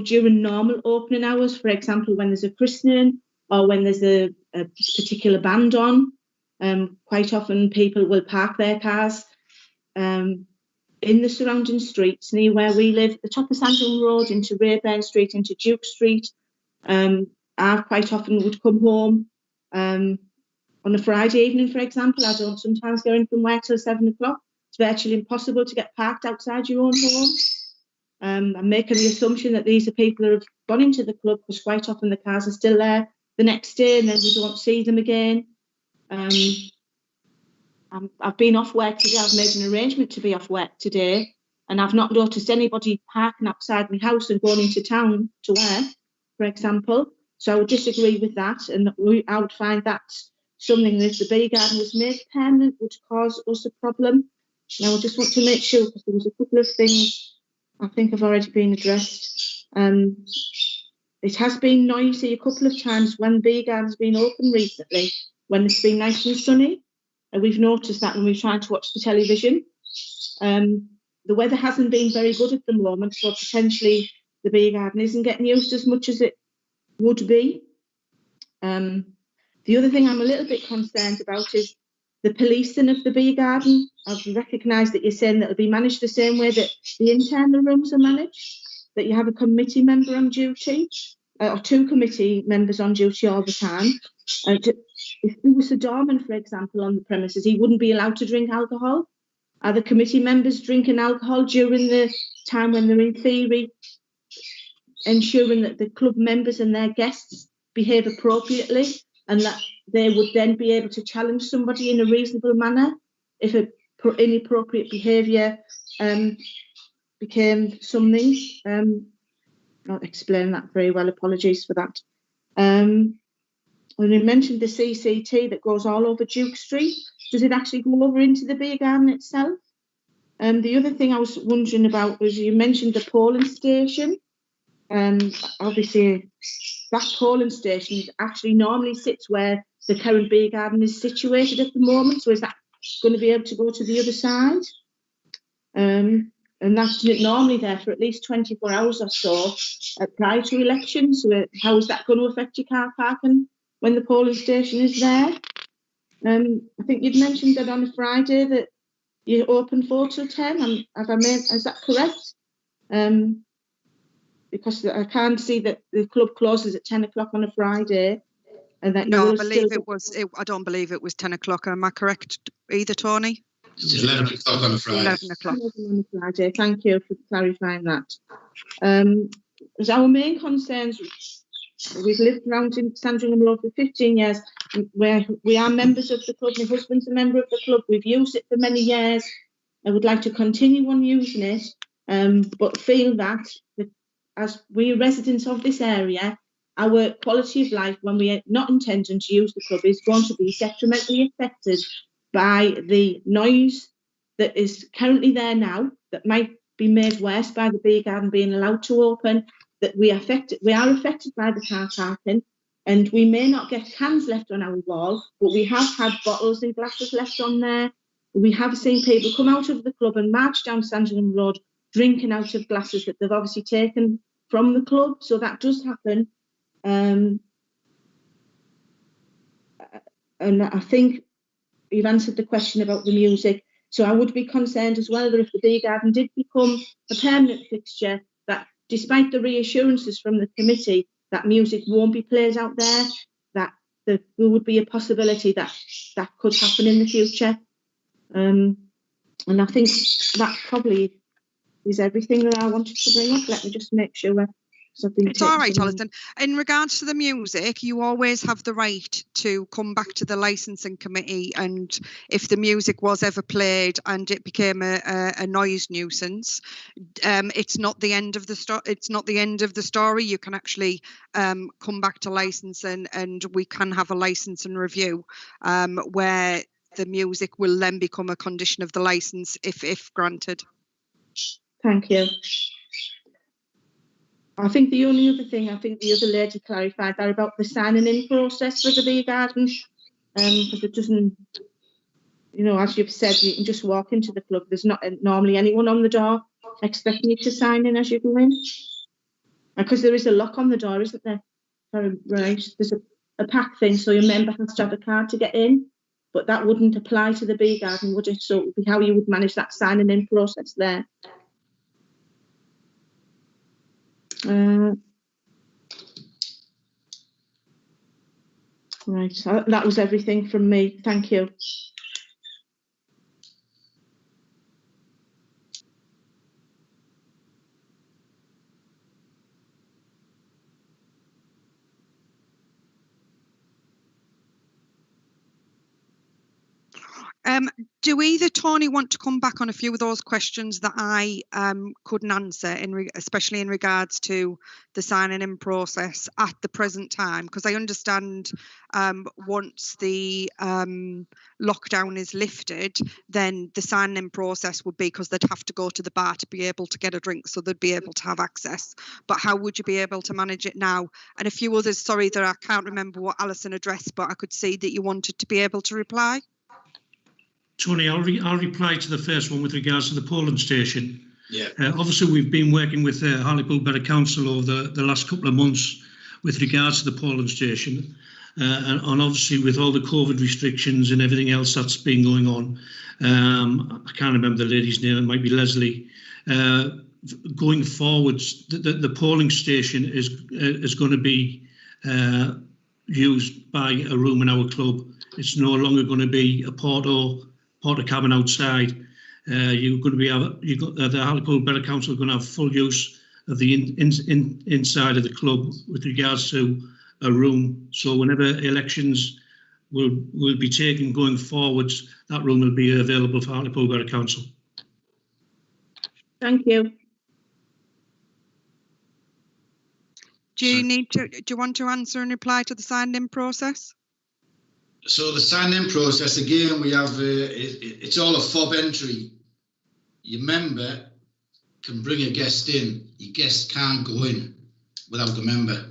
during normal opening hours. For example, when there's a christening or when there's a particular band on, quite often people will park their cars in the surrounding streets near where we live, the top of Sandhill Road into Rayburn Street, into Duke Street. I quite often would come home on a Friday evening, for example. I don't sometimes go in from work till 7 o'clock. It's virtually impossible to get parked outside your own home. I'm making the assumption that these are people who have gone into the club, because quite often the cars are still there the next day and then we don't see them again. I've been off work today. I've made an arrangement to be off work today, and I've not noticed anybody parking outside my house and going into town to work, for example. So I would disagree with that, and I would find that something that if the bee garden was made permanent would cause us a problem. And I would just want to make sure, because there was a couple of things I think have already been addressed. It has been noisy a couple of times when bee garden's been open recently, when it's been nice and sunny. And we've noticed that when we've tried to watch the television. The weather hasn't been very good at the moment, so potentially the bee garden isn't getting used as much as it would be. The other thing I'm a little bit concerned about is the policing of the bee garden. I've recognised that you're saying that it'll be managed the same way that the internal rooms are managed, that you have a committee member on duty, or 2 committee members on duty all the time. If there was a doorman, for example, on the premises, he wouldn't be allowed to drink alcohol. Are the committee members drinking alcohol during the time when they're in theory ensuring that the club members and their guests behave appropriately, and that they would then be able to challenge somebody in a reasonable manner if inappropriate behaviour became something? Not explain that very well, apologies for that. When you mentioned the CCT that goes all over Duke Street, does it actually go over into the bee garden itself? The other thing I was wondering about was you mentioned the polling station. Obviously, that polling station actually normally sits where the current bee garden is situated at the moment. So is that going to be able to go to the other side? And that's normally there for at least 24 hours or so prior to elections. So how is that going to affect your car parking when the polling station is there? I think you'd mentioned that on a Friday that you open 4 till 10. Is that correct? Because I can't see that the club closes at 10 o'clock on a Friday. And that No, I believe it was. I don't believe it was 10 o'clock. Am I correct either, Tony? It's 11 o'clock on a Friday. 11 o'clock. On a Friday. Thank you for clarifying that. As our main concerns, we've lived around in Sandringham Road for 15 years, where we are members of the club. My husband's a member of the club. We've used it for many years. I would like to continue on using it, but feel that as we are residents of this area, our quality of life when we are not intending to use the club is going to be detrimentally affected by the noise that is currently there now, that might be made worse by the bee garden being allowed to open, that we are affected by the car parking, and we may not get cans left on our wall, but we have had bottles and glasses left on there. We have seen people come out of the club and march down Sandringham Road drinking out of glasses that they've obviously taken from the club. So that does happen. And I think you've answered the question about the music. So I would be concerned as well that if the bee garden did become a permanent fixture, that despite the reassurances from the committee that music won't be played out there, that there would be a possibility that that could happen in the future. And I think that probably is everything that I wanted to bring up. Let me just make sure. It's all right, Alison. In regards to the music, you always have the right to come back to the licensing committee, and if the music was ever played and it became a noise nuisance, it's not the end of the story. It's not the end of the story. You can actually come back to licensing, and we can have a licensing review where the music will then become a condition of the license if granted. Thank you. I think the only other thing, I think the other lady clarified that about the signing in process for the bee garden, because it doesn't, you know, as you've said, you can just walk into the club. There's not normally anyone on the door expecting you to sign in as you go in, because there is a lock on the door, isn't there? Right, there's a pack thing, so your member has to have a card to get in, but that wouldn't apply to the bee garden, would it? So it would be how you would manage that signing in process there. Right, so that was everything from me. Thank you. Do either Tony want to come back on a few of those questions that I couldn't answer, especially in regards to the signing in process at the present time? Because I understand once the lockdown is lifted, then the signing in process would be because they'd have to go to the bar to be able to get a drink, so they'd be able to have access. But how would you be able to manage it now? And a few others, sorry that I can't remember what Alison addressed, but I could see that you wanted to be able to reply. Tony, I'll reply to the first one with regards to the polling station. Yeah. Obviously, we've been working with Hartlepool Borough Council over the last couple of months with regards to the polling station, and obviously with all the COVID restrictions and everything else that's been going on. I can't remember the lady's name. It might be Leslie. Going forwards, the polling station is going to be used by a room in our club. It's no longer going to be a porta cabin outside. You're going to be the Hartlepool Borough Council are going to have full use of the inside of the club with regards to a room. So whenever elections will be taken going forwards, that room will be available for Hartlepool Borough Council. Thank you. Do you want to answer and reply to the sign-in process? So the sign-in process, again, we have, it's all a fob entry. Your member can bring a guest in. Your guest can't go in without the member.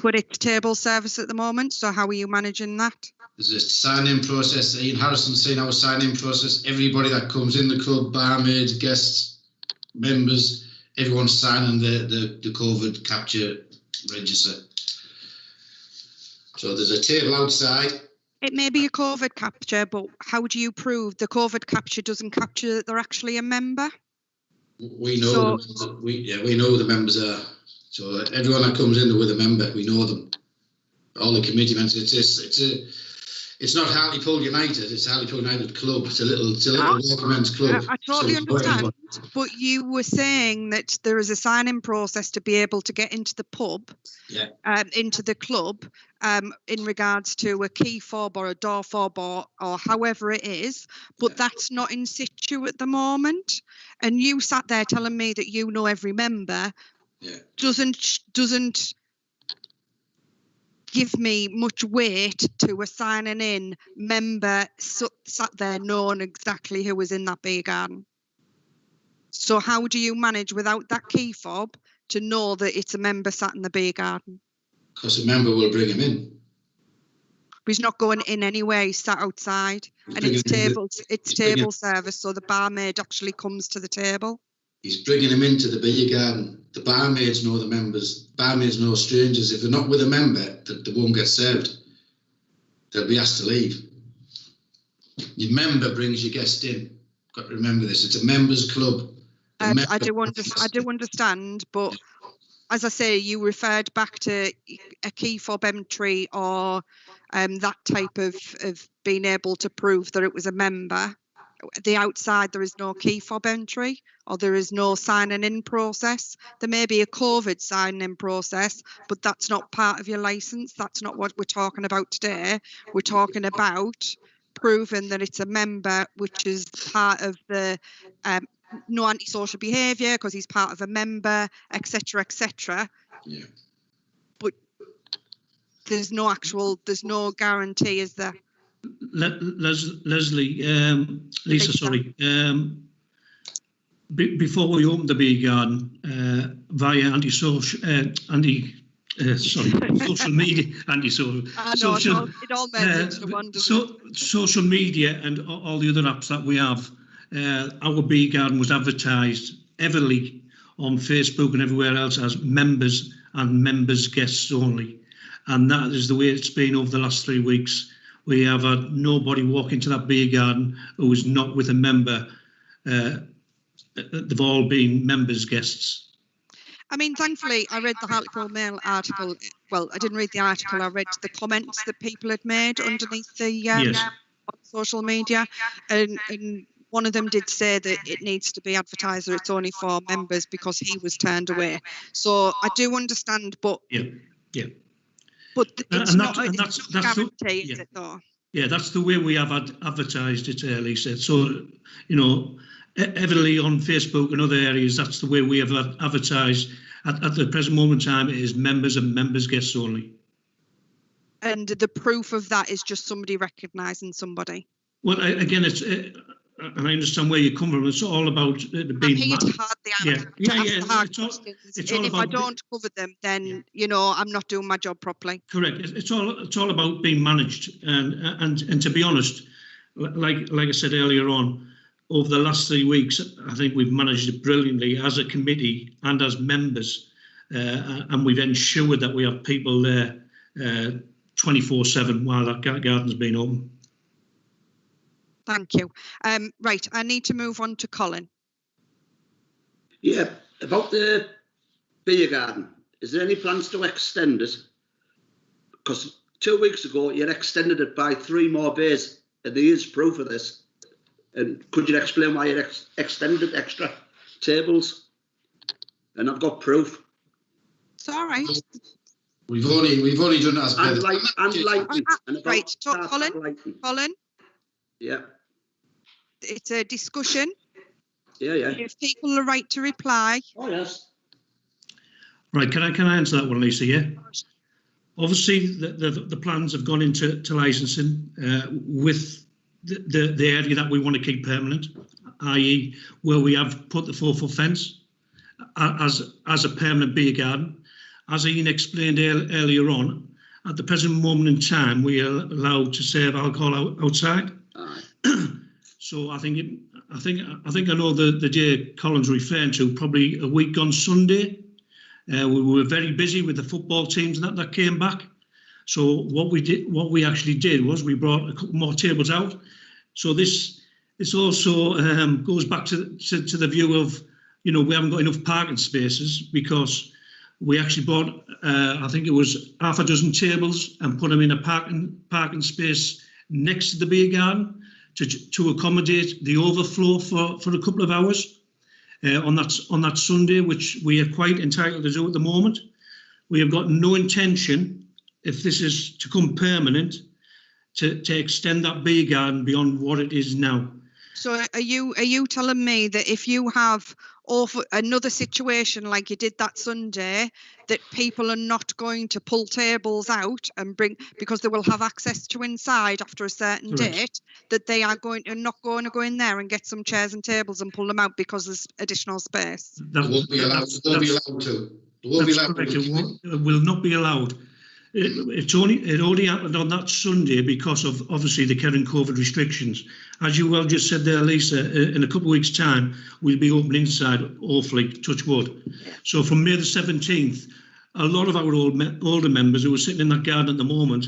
But it's table service at the moment, so how are you managing that? There's a sign-in process. Ian Harrison's saying our sign-in process. Everybody that comes in the club, barmaids, guests, members, everyone's signing the COVID capture register. So there's a table outside. It may be a COVID capture, but how do you prove the COVID capture doesn't capture that they're actually a member? We know we know the members are. So everyone that comes in with a member, we know them. All the committee members. It's not Hartlepool United. It's Hartlepool United Club. It's a little working men's club. I totally understand. But you were saying that there is a sign-in process to be able to get into the pub, into the club, in regards to a key fob or a door fob or however it is. But that's not in situ at the moment. And you sat there telling me that you know every member. Doesn't give me much weight to a signing in member sat there knowing exactly who was in that beer garden. So how do you manage without that key fob to know that it's a member sat in the beer garden? Because a member will bring him in. But he's not going in anyway, he's sat outside. And it's table service, so the barmaid actually comes to the table. He's bringing them into the beer garden. The barmaids know the members. Barmaids know strangers. If they're not with a member, they won't get served. They'll be asked to leave. Your member brings your guest in. Got to remember this. It's a members club. I do understand, but as I say, you referred back to a key fob entry or that type of being able to prove that it was a member. The outside, there is no key fob entry or there is no signing in process. There may be a COVID signing in process, but that's not part of your licence. That's not what we're talking about today. We're talking about proving that it's a member, which is part of the no antisocial behaviour because he's part of a member, etc., etc. Yeah. But there's no guarantee, is there? Lisa, sorry. Before we opened the beer garden, via social media, social media and all the other apps that we have, our beer garden was advertised heavily on Facebook and everywhere else as members and members guests only, and that is the way it's been over the last 3 weeks. We have had nobody walk into that beer garden who is not with a member. They've all been members' guests. I mean, thankfully, I read the Hartlepool Mail article. Well, I didn't read the article. I read the comments that people had made underneath the on social media. And one of them did say that it needs to be advertised that it's only for members because he was turned away. So I do understand, but... Yeah. But it's not a guarantee, is it, though? Yeah, that's the way we have advertised it, Lisa. So, you know, heavily on Facebook and other areas, that's the way we have advertised. At the present moment in time, it is members and members guests only. And the proof of that is just somebody recognising somebody. Well, again, it's and I understand where you come from. It's all about being. I'm here to hard the answer. It's all and if about I don't cover them, then you know I'm not doing my job properly. Correct. It's all about being managed, and to be honest, like I said earlier on, over the last 3 weeks, I think we've managed it brilliantly as a committee and as members, and we've ensured that we have people there 24/7 while that garden's been open. Thank you. Right, I need to move on to Colin. Yeah, about the beer garden, is there any plans to extend it? Because 2 weeks ago you extended it by 3 more beers, and there is proof of this. And could you explain why you extended extra tables? And I've got proof. It's all right. We've only done it as per And lighting. Right, talk, Colin. Yeah. It's a discussion. Yeah. If people are right to reply. Oh yes. Right, can I answer that one, Lisa? Yeah. Obviously, the plans have gone into licensing with the area that we want to keep permanent, i.e., where we have put the 4-foot fence as a permanent beer garden. As Ian explained earlier on, at the present moment in time, we are allowed to serve alcohol outside. So I think I know the day Colin's referring to, probably a week on Sunday. We were very busy with the football teams and that came back. So what we actually did was we brought a couple more tables out. So this also goes back to the view of, you know, we haven't got enough parking spaces, because we actually bought I think it was half a dozen tables and put them in a parking space next to the beer garden to accommodate the overflow for a couple of hours on that Sunday, which we are quite entitled to do at the moment. We have got no intention, if this is to come permanent, to extend that beer garden beyond what it is now. So are you telling me that if you have another situation like you did that Sunday, that people are not going to pull tables out and bring, because they will have access to inside after a certain date, that they are not going to go in there and get some chairs and tables and pull them out because there's additional space? It won't be allowed to. It will not be allowed. It only happened on that Sunday because of obviously the current COVID restrictions. As you well just said there, Lisa, in a couple of weeks' time, we'll be open inside, hopefully, touch wood. So from May the 17th, a lot of our older members who are sitting in that garden at the moment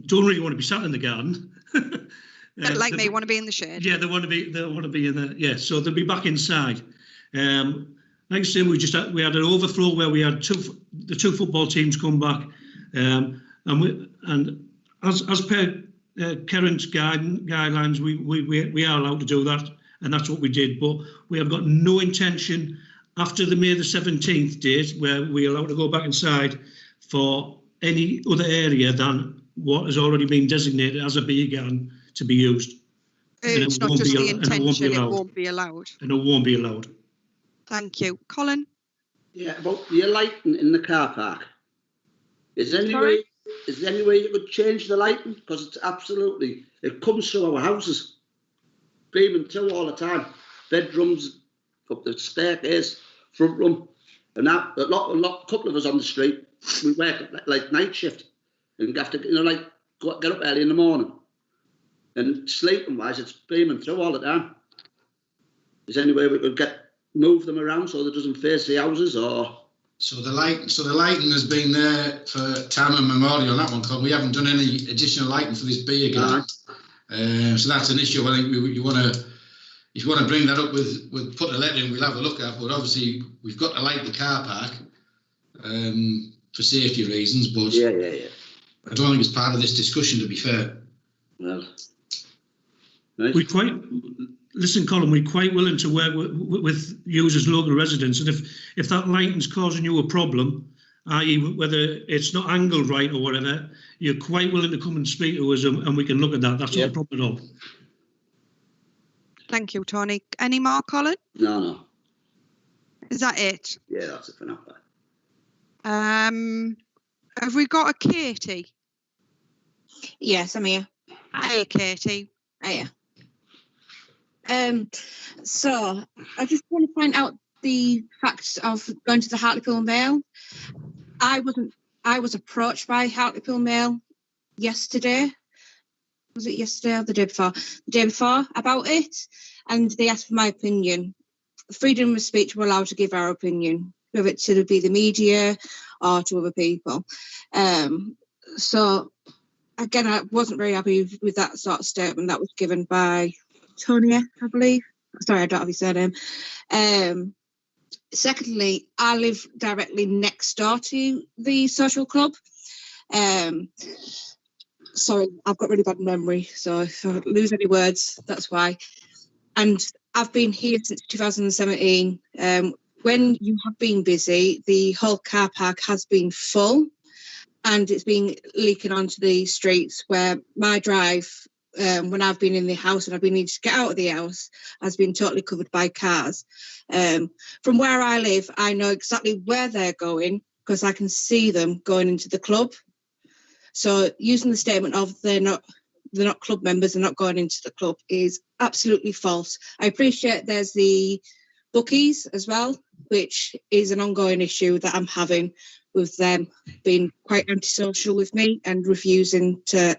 don't really want to be sat in the garden. Like me, want to be in the shade. Yeah, they want to be in the, yeah, so they'll be back inside. Like I say, we had an overflow where we had the two football teams come back, and as per current guidelines, we are allowed to do that, and that's what we did. But we have got no intention after the May the 17th date, where we're allowed to go back inside, for any other area than what has already been designated as a beer garden to be used. It's not just the intention; it won't be allowed. And it won't be allowed. Thank you. Colin? Yeah, about your lighting in the car park. Is there any way you could change the lighting? Because it's absolutely, it comes through our houses, beaming through all the time. Bedrooms, up the staircase, front room. And that, a couple of us on the street, we work like night shift. And you have to, get up early in the morning. And sleeping wise, it's beaming through all the time. Is there any way we could move them around so that it doesn't face the houses, or? So the lighting has been there for time immemorial on that one, because we haven't done any additional lighting for this beer garden. So that's an issue. I think if you want to bring that up with put a letter in, we'll have a look at. But obviously we've got to light the car park for safety reasons. But yeah. I don't think it's part of this discussion, to be fair. Well, nice. Listen, Colin, we're quite willing to work with you as local residents, and if that lighting's causing you a problem, i.e. whether it's not angled right or whatever, you're quite willing to come and speak to us and we can look at that. That's not a problem at all. Thank you, Tony. Any more, Colin? No. Is that it? Yeah, that's it for now. Have we got a Katie? Yes, I'm here. Hi, Katie. Hiya. So I just want to point out the fact of going to the Hartlepool Mail. I was approached by Hartlepool Mail yesterday. Was it yesterday or the day before? The day before about it, and they asked for my opinion. Freedom of speech, we're allowed to give our opinion, whether it should be the media or to other people. So again, I wasn't very happy with that sort of statement that was given by Tony, I believe. Sorry, I don't have his surname. Secondly, I live directly next door to the social club. Sorry, I've got really bad memory, so if I lose any words, that's why. And I've been here since 2017. When you have been busy, the whole car park has been full, and it's been leaking onto the streets where my drive, when I've been in the house and I've been needing to get out of the house, has been totally covered by cars. From where I live, I know exactly where they're going because I can see them going into the club. So using the statement of they're not club members, they're not going into the club is absolutely false. I appreciate there's the bookies as well, which is an ongoing issue that I'm having with them being quite antisocial with me and refusing to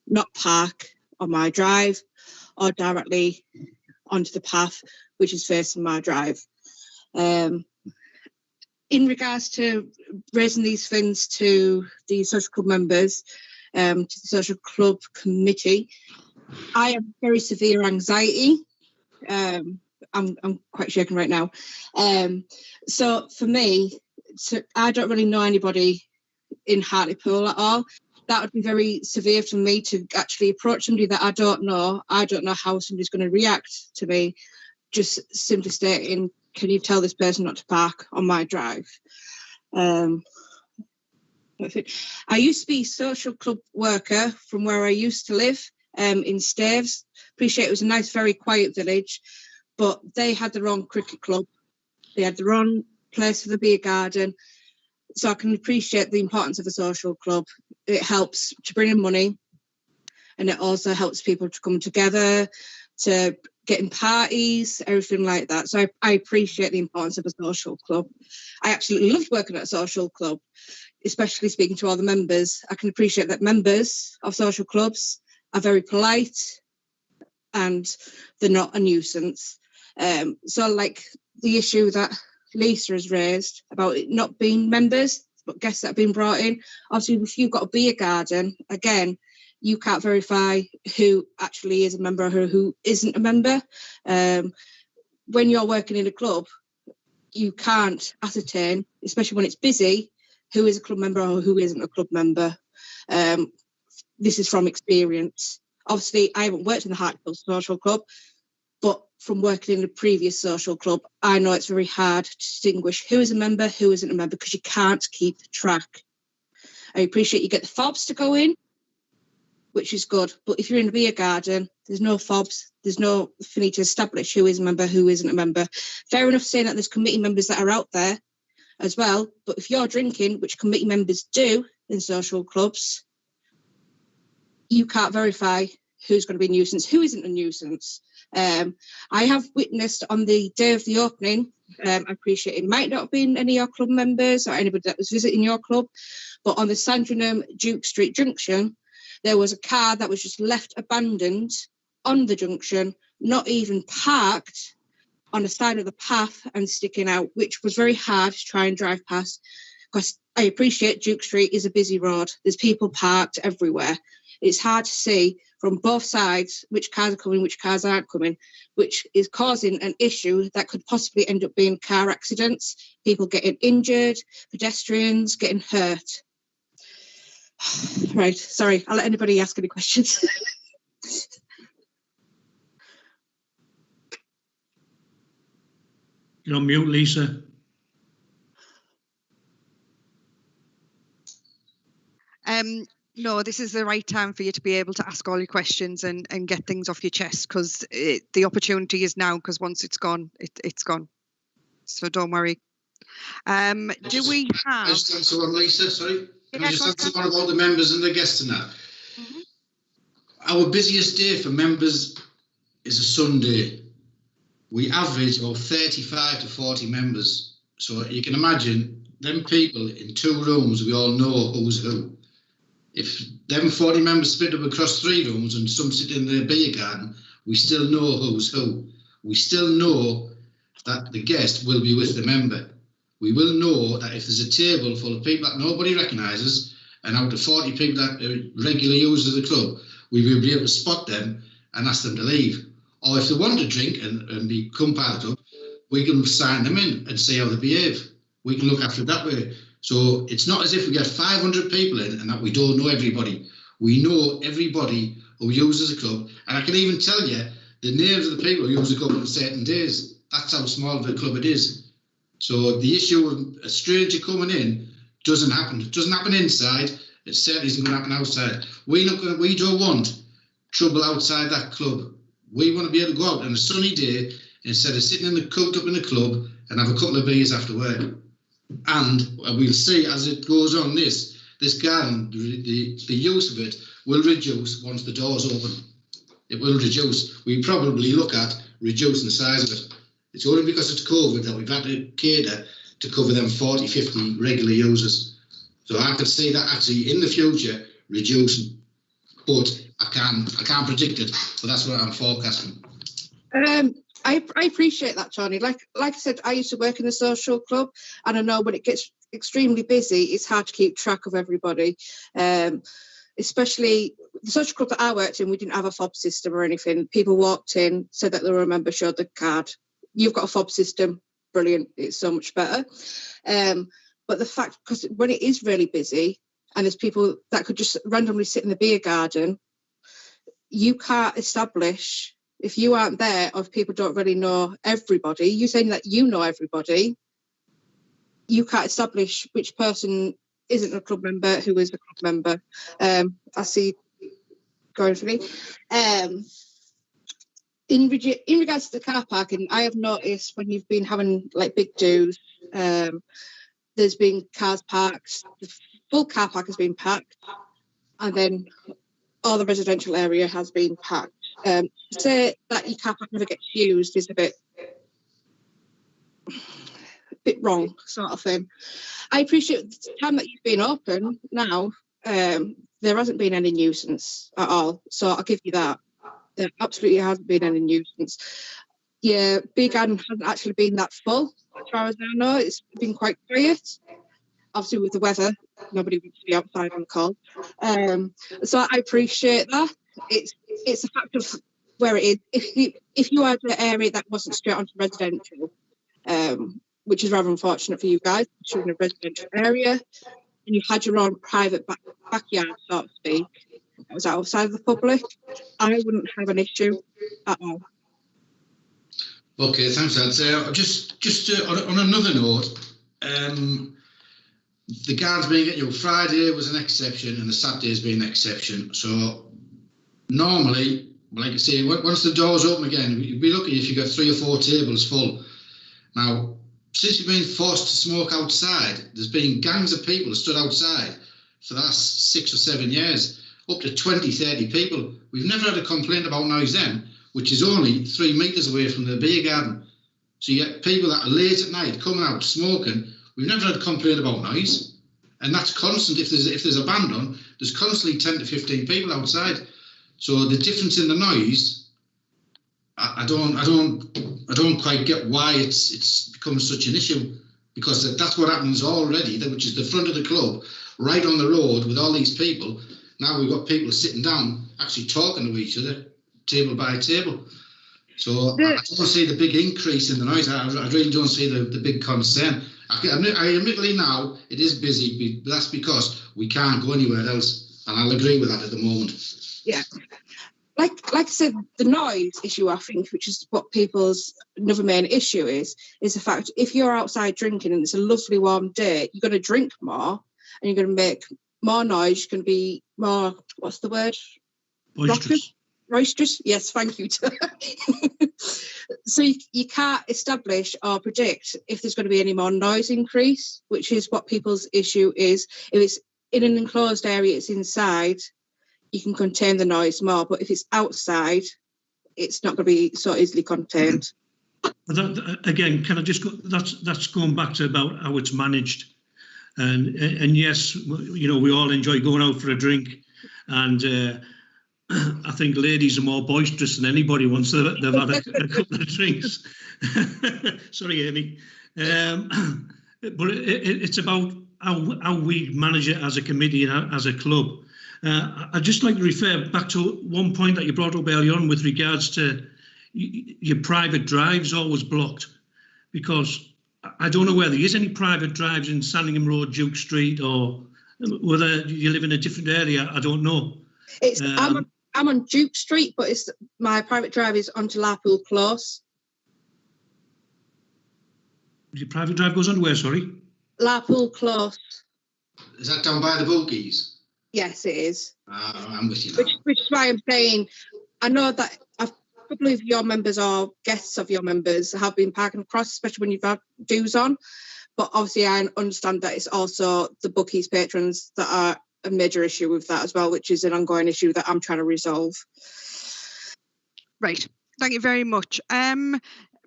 not park on my drive or directly onto the path which is facing my drive. In regards to raising these funds to the social club members, to the social club committee, I have very severe anxiety. I'm quite shaken right now. So for me, I don't really know anybody in Hartlepool at all. That would be very severe for me to actually approach somebody that I don't know. I don't know how somebody's going to react to me, just simply stating, can you tell this person not to park on my drive? I used to be a social club worker from where I used to live in Staves. Appreciate it was a nice, very quiet village, but they had their own cricket club. They had their own place for the beer garden. So I can appreciate the importance of a social club. It helps to bring in money, and it also helps people to come together, to get in parties, everything like that. So I appreciate the importance of a social club. I absolutely loved working at a social club, especially speaking to all the members. I can appreciate that members of social clubs are very polite and they're not a nuisance. So like the issue that Lisa has raised about it not being members, but guests that have been brought in. Obviously, if you've got a beer garden, again, you can't verify who actually is a member or who isn't a member. When you're working in a club, you can't ascertain, especially when it's busy, who is a club member or who isn't a club member. This is from experience. Obviously, I haven't worked in the Hartlepool Social Club, but from working in a previous social club, I know it's very hard to distinguish who is a member, who isn't a member, because you can't keep track. I appreciate you get the fobs to go in, which is good. But if you're in a beer garden, there's no fobs. There's no for me to establish who is a member, who isn't a member. Fair enough saying that there's committee members that are out there as well. But if you're drinking, which committee members do in social clubs, you can't verify who's going to be a nuisance, who isn't a nuisance. I have witnessed on the day of the opening, I appreciate it might not have been any of your club members or anybody that was visiting your club, but on the Sandringham Duke Street junction, there was a car that was just left abandoned on the junction, not even parked on the side of the path and sticking out, which was very hard to try and drive past, because I appreciate Duke Street is a busy road. There's people parked everywhere. It's hard to see from both sides which cars are coming, which cars aren't coming, which is causing an issue that could possibly end up being car accidents, people getting injured, pedestrians getting hurt. Right, sorry, I'll let anybody ask any questions. You're on mute, Lisa. No, this is the right time for you to be able to ask all your questions and get things off your chest, because the opportunity is now, because once it's gone, it's gone. So don't worry. Do we have... I just answer one, Lisa, sorry. Can Yeah, I just go answer one about the members and the guests and that? Our busiest day for members is a Sunday. We average about 35 to 40 members. So you can imagine them people in 2 rooms, we all know who's who. If them 40 members split up across 3 rooms and some sit in the beer garden, we still know who's who. We still know that the guest will be with the member. We will know that if there's a table full of people that nobody recognises, and out of 40 people that are regular users of the club, we will be able to spot them and ask them to leave. Or if they want to drink and become part of the club, we can sign them in and see how they behave. We can look after it that way. So it's not as if we get 500 people in and that we don't know everybody. We know everybody who uses the club, and I can even tell you the names of the people who use the club on certain days. That's how small of a club it is. So the issue of a stranger coming in doesn't happen. It doesn't happen inside. It certainly isn't going to happen outside. We don't want trouble outside that club. We want to be able to go out on a sunny day instead of sitting cooped up in the club and have a couple of beers after work. And we'll see as it goes on, this garden, the use of it will reduce once the doors open. It will reduce. We probably look at reducing the size of it. It's only because it's COVID that we've had to cater to cover them 40, 50 regular users. So I could see that actually in the future reducing, but I can't predict it. But that's what I'm forecasting. I appreciate that, Tony. Like I said, I used to work in the social club, and I know when it gets extremely busy, it's hard to keep track of everybody. Especially the social club that I worked in, we didn't have a fob system or anything. People walked in, said that they were a member, showed the card. You've got a fob system, brilliant. It's so much better. But the fact, because when it is really busy and there's people that could just randomly sit in the beer garden, you can't establish, if you aren't there or if people don't really know everybody, you're saying that you know everybody, you can't establish which person isn't a club member, who is a club member. I see going for me. In regards to the car parking, I have noticed when you've been having like big do's, there's been cars parked, the full car park has been packed, and then all the residential area has been packed. To say that your car park never gets used is a bit wrong, sort of thing. I appreciate the time that you've been open now, there hasn't been any nuisance at all, so I'll give you that. There absolutely hasn't been any nuisance. Yeah, beer garden hasn't actually been that full, as far as I know. It's been quite quiet. Obviously, with the weather, nobody wants to be outside on the cold. So I appreciate that. It's a fact of where it is. If you had an area that wasn't straight onto residential, which is rather unfortunate for you guys, you're in a residential area, and you had your own private backyard, so to speak, that was outside of the public, I wouldn't have an issue at all. Okay, thanks, Dad. Just on another note, the guards being Friday was an exception and the Saturday's been an exception. So normally, like I say, once the doors open again, you'd be lucky if you got 3 or 4 tables full. Now, since you've been forced to smoke outside, there's been gangs of people stood outside for the last 6 or 7 years, up to 20, 30 people. We've never had a complaint about noise then, which is only 3 metres away from the beer garden. So you get people that are late at night coming out smoking. We've never had a complaint about noise, and that's constant. If there's a band on, there's constantly 10 to 15 people outside. So the difference in the noise, I don't quite get why it's become such an issue, because that's what happens already, which is the front of the club, right on the road with all these people. Now we've got people sitting down, actually talking to each other, table by table. So I don't see the big increase in the noise. I really don't see the big concern. I admittedly now it is busy, but that's because we can't go anywhere else, and I'll agree with that at the moment. Yeah, like I said, the noise issue, I think, which is what people's another main issue is the fact if you're outside drinking and it's a lovely warm day, you're going to drink more and you're going to make more noise, you can be more, what's the word? Boisterous. Roisterous, yes, thank you. So you can't establish or predict if there's going to be any more noise increase, which is what people's issue is. If it's in an enclosed area, it's inside, you can contain the noise more, but if it's outside, it's not going to be so easily contained. Again, can I just go, that's going back to about how it's managed, and yes, you know, we all enjoy going out for a drink, and I think ladies are more boisterous than anybody once they've had a couple of drinks. Sorry, Amy. But it's about how we manage it as a committee and as a club. I'd just like to refer back to one point that you brought up earlier on with regards to your private drives always blocked, because I don't know whether there is any private drives in Sandringham Road, Duke Street, or whether you live in a different area. I don't know. It's I'm on Duke Street, but it's my private drive is onto Larpool Close. Your private drive goes on where, sorry? Larpool Close. Is that down by the Bogies? Yes, it is. I'm with you now. Which is why I'm saying, I know that a couple of your members or guests of your members have been parking across, especially when you've had dues on. But obviously I understand that it's also the bookies patrons that are a major issue with that as well, which is an ongoing issue that I'm trying to resolve. Right, thank you very much.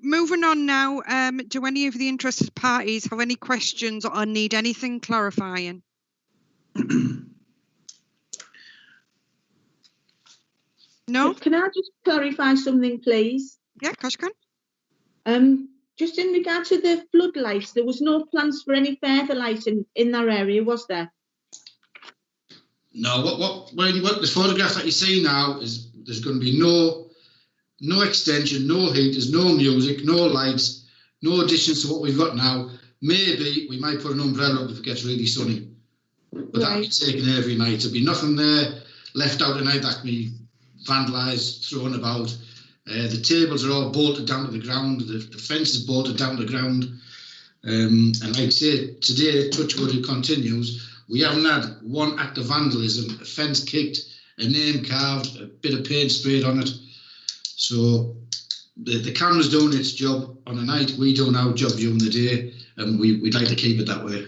Moving on now, do any of the interested parties have any questions or need anything clarifying? No? Can I just clarify something, please? Yeah, of course you can. Just in regard to the floodlights, there was no plans for any further lighting in that area, was there? No, what the photograph that you see now is there's going to be no extension, no heaters, no music, no lights, no additions to what we've got now. Maybe we might put an umbrella up if it gets really sunny, but that'll be taken every night. There'll be nothing there left out at night that can be vandalised, thrown about. The tables are all bolted down to the ground. The fence is bolted down to the ground. And like I say, today, touch wood, it continues. We haven't had one act of vandalism, a fence kicked, a name carved, a bit of paint sprayed on it. So the camera's doing its job on the night, we doing our job during the day, and we'd like to keep it that way.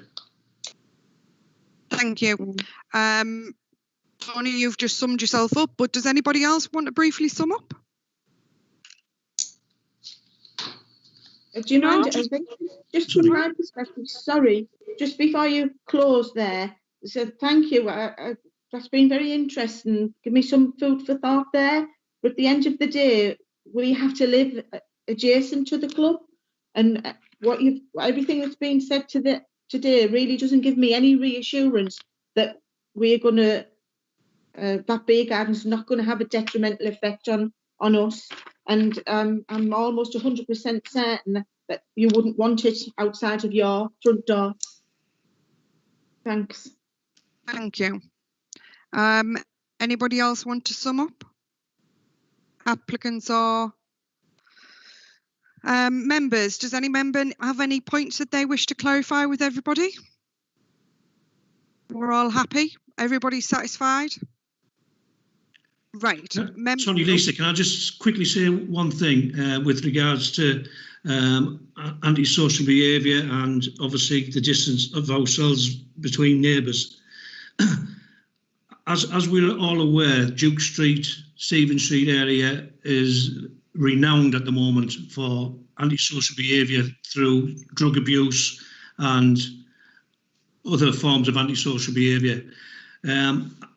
Thank you. Tony, you've just summed yourself up, but does anybody else want to briefly sum up? Do you mind? Just from my perspective, sorry, just before you close there, so thank you. That's been very interesting. Give me some food for thought there. But at the end of the day, we have to live adjacent to the club, and everything that's been said today really doesn't give me any reassurance that we're going to that beer garden's not going to have a detrimental effect on us. And I'm almost 100% certain that you wouldn't want it outside of your front door. Thanks. Thank you. Anybody else want to sum up? Applicants or members? Does any member have any points that they wish to clarify with everybody? We're all happy? Everybody's satisfied? Right. Sorry, Lisa, can I just quickly say one thing with regards to antisocial behaviour and obviously the distance of ourselves between neighbours. As we're all aware, Duke Street, Stephen Street area is renowned at the moment for antisocial behaviour through drug abuse and other forms of antisocial behaviour.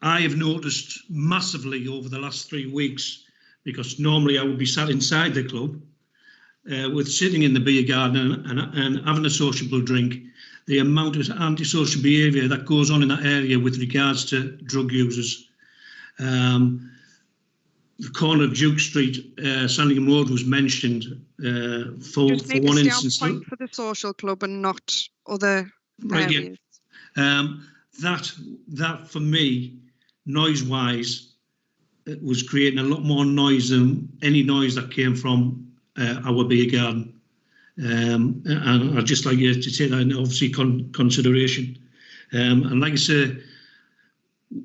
I have noticed massively over the last 3 weeks, because normally I would be sat inside the club with sitting in the beer garden and having a sociable drink, the amount of antisocial behaviour that goes on in that area with regards to drug users. The corner of Duke Street, Sandringham Road was mentioned for one instance. Point for the social club and not other areas. Yeah. That for me, noise-wise, it was creating a lot more noise than any noise that came from our beer garden. And I'd just like you to take that into obviously consideration. And like I say,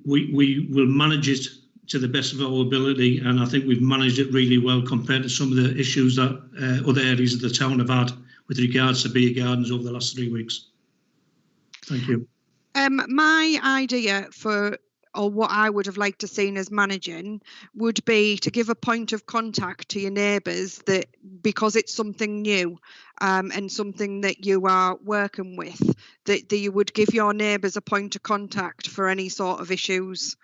we will manage it to the best of our ability, and I think we've managed it really well compared to some of the issues that other areas of the town have had with regards to beer gardens over the last 3 weeks. Thank you. My idea for, or what I would have liked to seen as managing, would be to give a point of contact to your neighbours, that because it's something new and something that you are working with, that you would give your neighbours a point of contact for any sort of issues.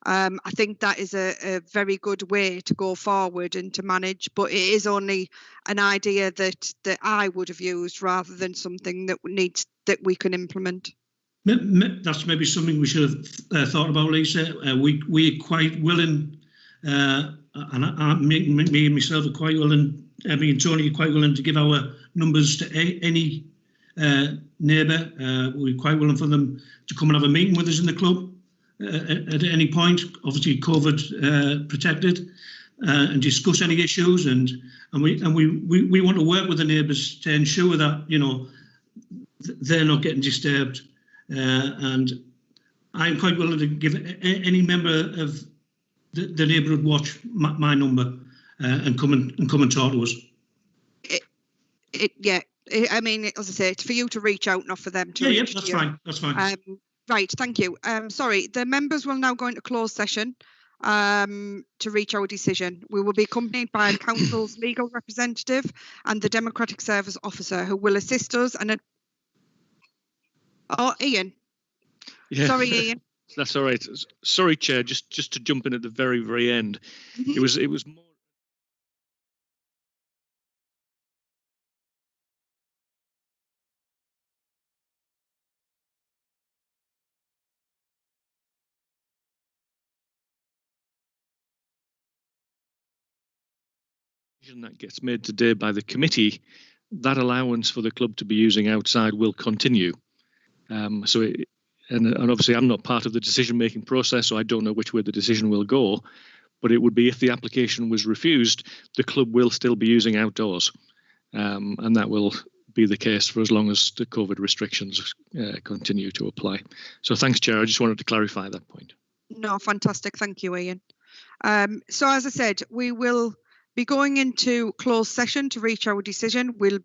I think that is a very good way to go forward and to manage, but it is only an idea that I would have used rather than something that we can implement. That's maybe something we should have thought about, Lisa. We're quite willing, and me and myself are quite willing, me and Tony are quite willing to give our numbers to any neighbour. We're quite willing for them to come and have a meeting with us in the club at any point, obviously COVID protected, and discuss any issues. And we want to work with the neighbours to ensure that, you know, they're not getting disturbed. And I'm quite willing to give any member of the neighbourhood watch my number and come and talk to us. I mean, as I say, it's for you to reach out, not for them to. Yeah, that's fine. That's fine. Right, thank you. Sorry, the members will now go into closed session to reach our decision. We will be accompanied by the council's legal representative and the Democratic Service Officer, who will assist us. And Ian. Yeah. Sorry, Ian. That's all right. Sorry, Chair. Just to jump in at the very end. It was more. That gets made today by the committee, that allowance for the club to be using outside will continue. And obviously I'm not part of the decision-making process, so I don't know which way the decision will go, but it would be, if the application was refused, the club will still be using outdoors. And that will be the case for as long as the COVID restrictions continue to apply. So thanks, Chair. I just wanted to clarify that point. No, fantastic. Thank you, Ian. So as I said, we will be going into closed session to reach our decision. We'll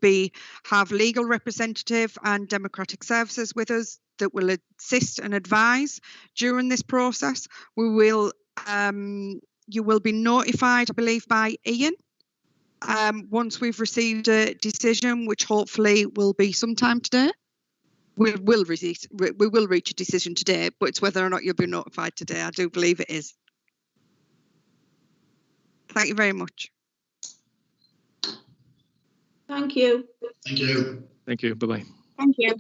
have legal representative and Democratic Services with us that will assist and advise during this process. We will, you will be notified, I believe, by Ian once we've received a decision, which hopefully will be sometime today. We will reach a decision today, but it's whether or not you'll be notified today. I do believe it is. Thank you very much. Thank you. Thank you. Thank you. Bye-bye. Thank you.